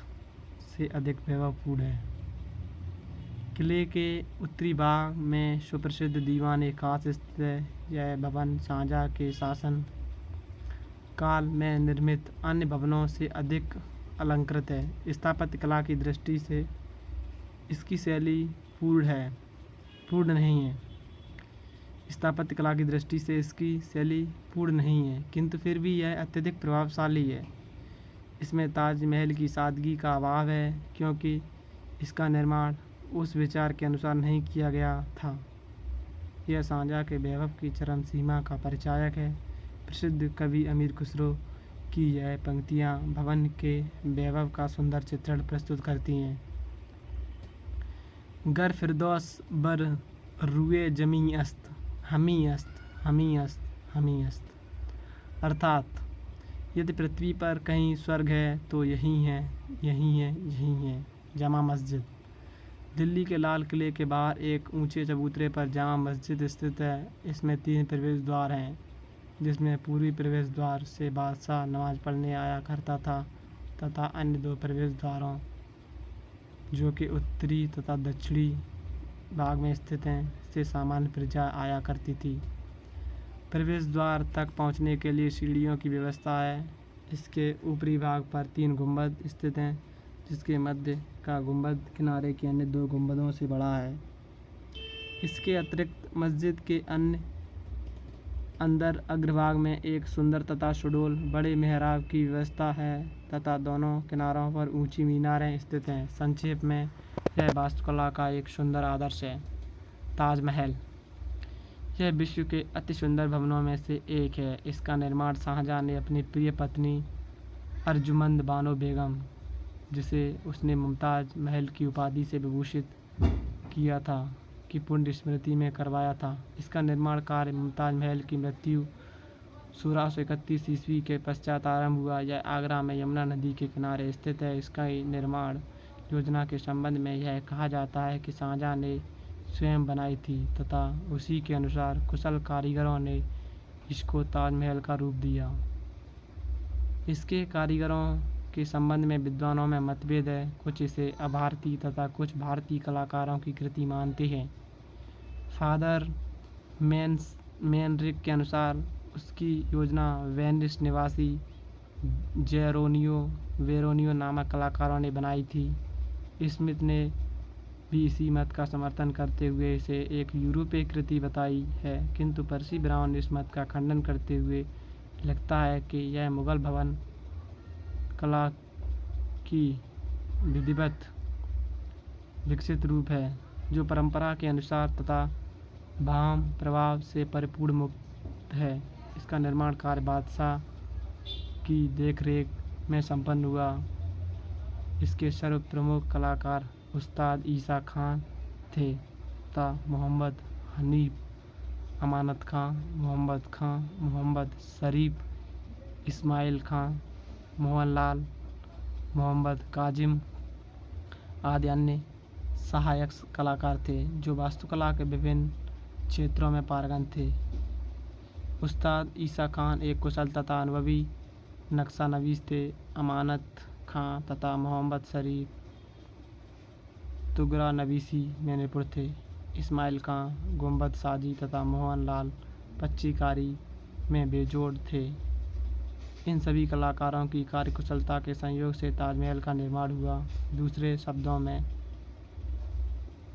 से अधिक वैभवपूर्ण है। किले के उत्तरी भाग में सुप्रसिद्ध दीवान ए खास स्थित है। यह भवन शाहजहाँ के शासन काल में निर्मित अन्य भवनों से अधिक अलंकृत है। स्थापत्य कला की दृष्टि से इसकी शैली पूर्ण नहीं है। स्थापत्य कला की दृष्टि से इसकी शैली पूर्ण नहीं है, किंतु फिर भी यह अत्यधिक प्रभावशाली है। इसमें ताजमहल की सादगी का अभाव है, क्योंकि इसका निर्माण उस विचार के अनुसार नहीं किया गया था। यह शाहजहाँ के वैभव की चरम सीमा का परिचायक है। प्रसिद्ध कवि अमीर खुसरो की यह पंक्तियाँ भवन के वैभव का सुंदर चित्रण प्रस्तुत करती हैं। गर फिरदौस बर रुए जमी अस्त, हमी अस्त, हमी अस्त, हमी अस्त। अर्थात यदि पृथ्वी पर कहीं स्वर्ग है तो यही है, यही है, यही है जामा मस्जिद। दिल्ली के लाल किले के बाहर एक ऊंचे चबूतरे पर जामा मस्जिद स्थित है। इसमें 3 प्रवेश द्वार हैं, जिसमें पूर्वी प्रवेश द्वार से बादशाह नमाज पढ़ने आया करता था तथा अन्य 2 प्रवेश द्वारों, जो कि उत्तरी तथा दक्षिणी भाग में स्थित हैं, से सामान्य प्रजा आया करती थी। प्रवेश द्वार तक पहुंचने के लिए सीढ़ियों की व्यवस्था है। इसके ऊपरी भाग पर 3 गुंबद स्थित हैं, जिसके मध्य का गुंबद किनारे के अन्य 2 गुंबदों से बड़ा है। इसके अतिरिक्त मस्जिद के अंदर अग्रभाग में एक सुंदर तथा सुडौल बड़े मेहराब की व्यवस्था है तथा दोनों किनारों पर ऊंची मीनारें स्थित हैं। संक्षेप में यह वास्तुकला का एक सुंदर आदर्श है। ताजमहल यह विश्व के अति सुंदर भवनों में से एक है। इसका निर्माण शाहजहाँ ने अपनी प्रिय पत्नी अर्जुमंद बानो बेगम, जिसे उसने मुमताज़ महल की उपाधि से विभूषित किया था, की पुण्य स्मृति में करवाया था। इसका निर्माण कार्य मुमताज़ महल की मृत्यु 1631 ईस्वी के पश्चात आरंभ हुआ। यह आगरा में यमुना नदी के किनारे स्थित है। इसका निर्माण योजना के संबंध में यह कहा जाता है कि शाहजहाँ ने स्वयं बनाई थी तथा उसी के अनुसार कुशल कारीगरों ने इसको ताजमहल का रूप दिया। इसके कारीगरों के संबंध में विद्वानों में मतभेद है। कुछ इसे अभारतीय तथा कुछ भारतीय कलाकारों की कृति मानते हैं। फादर मैनरिक के अनुसार उसकी योजना वेनिस निवासी वेरोनियो नामक कलाकारों ने बनाई थी। स्मिथ ने भी इसी मत का समर्थन करते हुए इसे एक यूरोपीय कृति बताई है, किंतु पर्सी ब्राउन इस मत का खंडन करते हुए लिखता है कि यह मुगल भवन कला की विधिवत विकसित रूप है, जो परंपरा के अनुसार तथा भाव प्रभाव से परिपूर्ण मुक्त है। इसका निर्माण कार्य बादशाह की देखरेख में संपन्न हुआ। इसके सर्व प्रमुख कलाकार उस्ताद ईसा खान थे तथा मोहम्मद हनीफ, अमानत खां, मोहम्मद खां, मोहम्मद शरीफ, इस्माइल खां, मोहनलाल, मोहम्मद काजिम आदि अन्य सहायक कलाकार थे, जो वास्तुकला के विभिन्न क्षेत्रों में पारंगत थे। उस्ताद ईसा खान एक कुशल तथा अनुभवी नक्शानवीस थे। अमानत खां तथा मोहम्मद शरीफ तुगरा नवीसी में निपुण थे। इस्माइल खां गुंबद साजी तथा मोहनलाल पच्चीकारी में बेजोड़ थे। इन सभी कलाकारों की कार्यकुशलता के संयोग से ताजमहल का निर्माण हुआ। दूसरे शब्दों में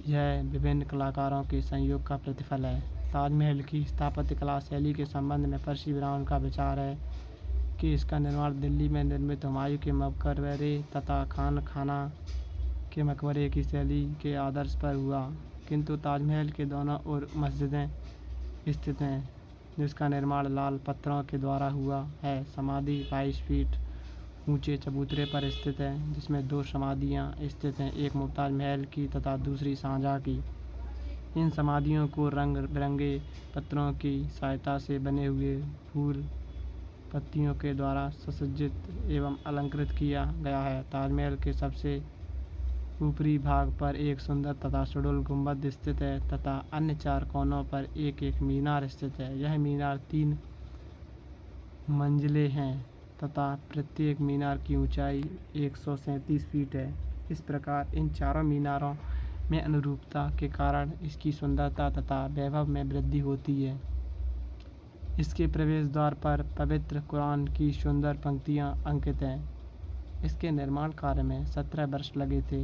यह विभिन्न कलाकारों के संयोग का प्रतिफल है। ताजमहल की स्थापत्य कला शैली के संबंध में पर्सी ब्राउन का विचार है कि इसका निर्माण दिल्ली में निर्मित हुमायूं के मकबरे तथा खान खाना के मकबरे की शैली के आदर्श पर हुआ, किंतु ताजमहल के दोनों ओर मस्जिदें स्थित हैं, जिसका निर्माण लाल पत्थरों के द्वारा हुआ है। समाधि 22 फीट ऊंचे चबूतरे पर स्थित है, जिसमें 2 समाधियां स्थित हैं, एक मुमताज महल की तथा दूसरी शाहजहां की। इन समाधियों को रंग बिरंगे पत्थरों की सहायता से बने हुए फूल पत्तियों के द्वारा सुसज्जित एवं अलंकृत किया गया है। ताजमहल के सबसे ऊपरी भाग पर एक सुंदर तथा सुडौल गुंबद स्थित है तथा अन्य 4 कोनों पर एक एक मीनार स्थित है। यह मीनार 3 मंजिले हैं तथा प्रत्येक मीनार की ऊंचाई 137 फीट है। इस प्रकार इन चारों मीनारों में अनुरूपता के कारण इसकी सुंदरता तथा वैभव में वृद्धि होती है। इसके प्रवेश द्वार पर पवित्र कुरान की सुंदर पंक्तियां अंकित हैं। इसके निर्माण कार्य में 17 वर्ष लगे थे,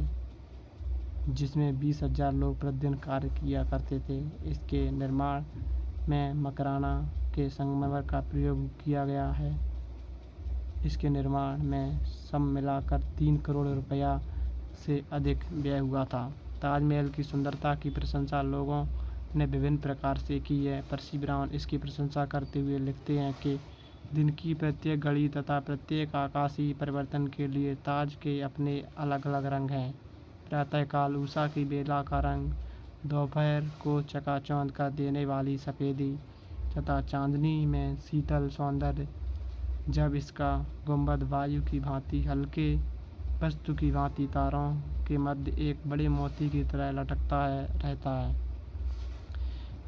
जिसमें 20,000 लोग प्रतिदिन कार्य किया करते थे। इसके निर्माण में मकराना के संगमरमर का प्रयोग किया गया है। इसके निर्माण में सब मिलाकर 3 करोड़ रुपया से अधिक व्यय हुआ था। ताजमहल की सुंदरता की प्रशंसा लोगों ने विभिन्न प्रकार से की है। पर्सी ब्राउन इसकी प्रशंसा करते हुए लिखते हैं कि दिन की प्रत्येक घड़ी तथा प्रत्येक आकाशीय परिवर्तन के लिए ताज के अपने अलग अलग रंग हैं। प्रातःकाल उषा की बेला का रंग, दोपहर को चकाचौंध कर देने वाली सफ़ेदी तथा चांदनी में शीतल सौंदर्य। जब इसका गुंबद वायु की भांति हल्के वस्तु की भांति तारों के मध्य एक बड़े मोती की तरह लटकता रहता है,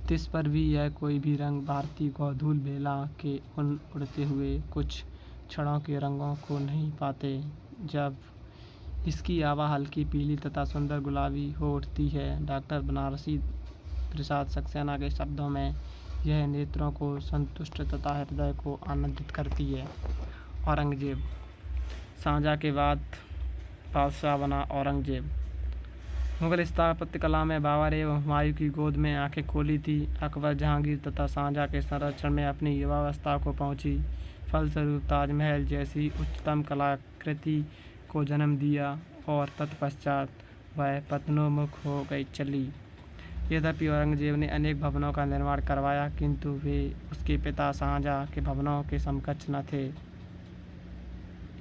तिस पर भी यह कोई भी रंग भारतीय गोधूल बेला के उन उड़ते हुए कुछ क्षणों के रंगों को नहीं पाते। जब इसकी आभा हल्की पीली तथा सुंदर गुलाबी हो उठती है। डॉक्टर बनारसी प्रसाद सक्सेना के शब्दों में यह नेत्रों को संतुष्ट तथा हृदय को आनंदित करती है। औरंगजेब। शाहजहां के बाद बादशाह बना औरंगजेब। मुगल स्थापत्य कला में बाबर एवं हुमायूं की गोद में आंखें खोली थी। अकबर, जहांगीर तथा शाहजहां के संरक्षण में अपनी युवावस्था को पहुंची। फलस्वरूप ताजमहल जैसी उच्चतम कलाकृति को जन्म दिया और तत्पश्चात वह पतनोन्मुख हो गई चली। यद्यपि औरंगजेब ने अनेक भवनों का निर्माण करवाया, किंतु वे उसके पिता शाहजहां के भवनों के समकक्ष न थे।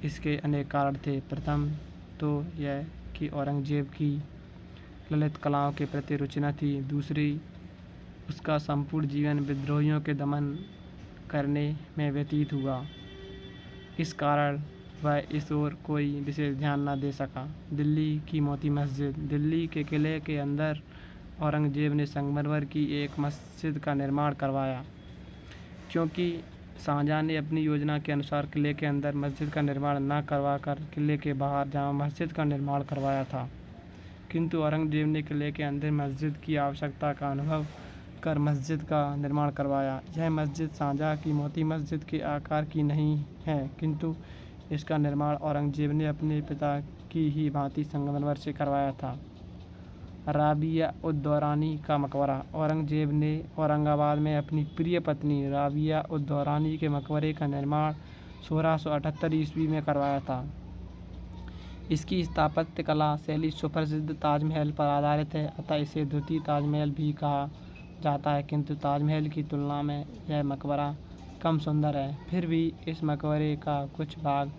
इसके अनेक कारण थे। प्रथम तो यह कि औरंगजेब की ललित कलाओं के प्रति रुचि न थी। दूसरी, उसका संपूर्ण जीवन विद्रोहियों के दमन करने में व्यतीत हुआ। इस कारण वह इस ओर कोई विशेष ध्यान न दे सका। दिल्ली की मोती मस्जिद। दिल्ली के किले के अंदर औरंगजेब ने संगमरमर की एक मस्जिद का निर्माण करवाया, क्योंकि शाहजहां ने अपनी योजना के अनुसार किले के अंदर मस्जिद का निर्माण न करवाकर किले के बाहर जामा मस्जिद का निर्माण करवाया था। किंतु औरंगजेब ने किले के अंदर मस्जिद की आवश्यकता का अनुभव कर मस्जिद का निर्माण करवाया। यह मस्जिद शाहजहां की मोती मस्जिद के आकार की नहीं है, किंतु इसका निर्माण औरंगजेब ने अपने पिता की ही भांति संगमरमर से करवाया था। राबिया उद दौरानी का मकबरा। औरंगजेब ने औरंगाबाद में अपनी प्रिय पत्नी राबिया उद दौरानी के मकबरे का निर्माण 1678 ईस्वी में करवाया था। इसकी स्थापत्य कला शैली सुप्रसिद्ध ताजमहल पर आधारित है, अतः इसे द्वितीय ताजमहल भी कहा जाता है, किंतु ताजमहल की तुलना में यह मकबरा कम सुंदर है। फिर भी इस मकबरे का कुछ भाग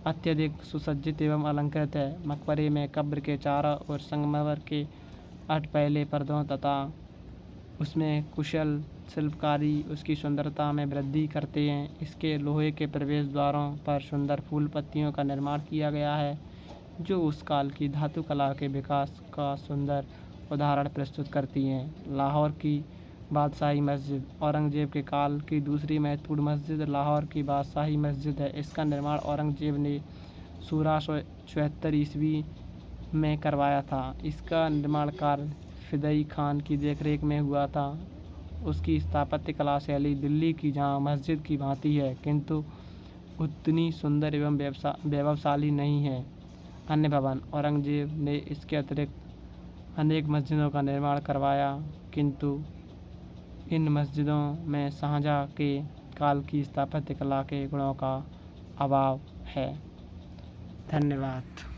अत्यधिक सुसज्जित एवं अलंकृत है। मकबरे में कब्र के चारों ओर संगमरमर के 8 पहले पर्दों तथा उसमें कुशल शिल्पकारी उसकी सुंदरता में वृद्धि करते हैं। इसके लोहे के प्रवेश द्वारों पर सुंदर फूल पत्तियों का निर्माण किया गया है, जो उस काल की धातु कला के विकास का सुंदर उदाहरण प्रस्तुत करती हैं। लाहौर की बादशाही मस्जिद। औरंगजेब के काल की दूसरी महत्वपूर्ण मस्जिद लाहौर की बादशाही मस्जिद है। इसका निर्माण औरंगजेब ने 1676 ईस्वी में करवाया था। इसका निर्माण कार्य फिदई खान की देखरेख में हुआ था। उसकी स्थापत्य कला शैली दिल्ली की जामा मस्जिद की भांति है, किंतु उतनी सुंदर एवं वैभवशाली नहीं है। अन्य भवन। औरंगजेब ने इसके अतिरिक्त अनेक मस्जिदों का निर्माण करवाया, किंतु इन मस्जिदों में शाहजहां के काल की स्थापत्य कला के गुणों का अभाव है। धन्यवाद।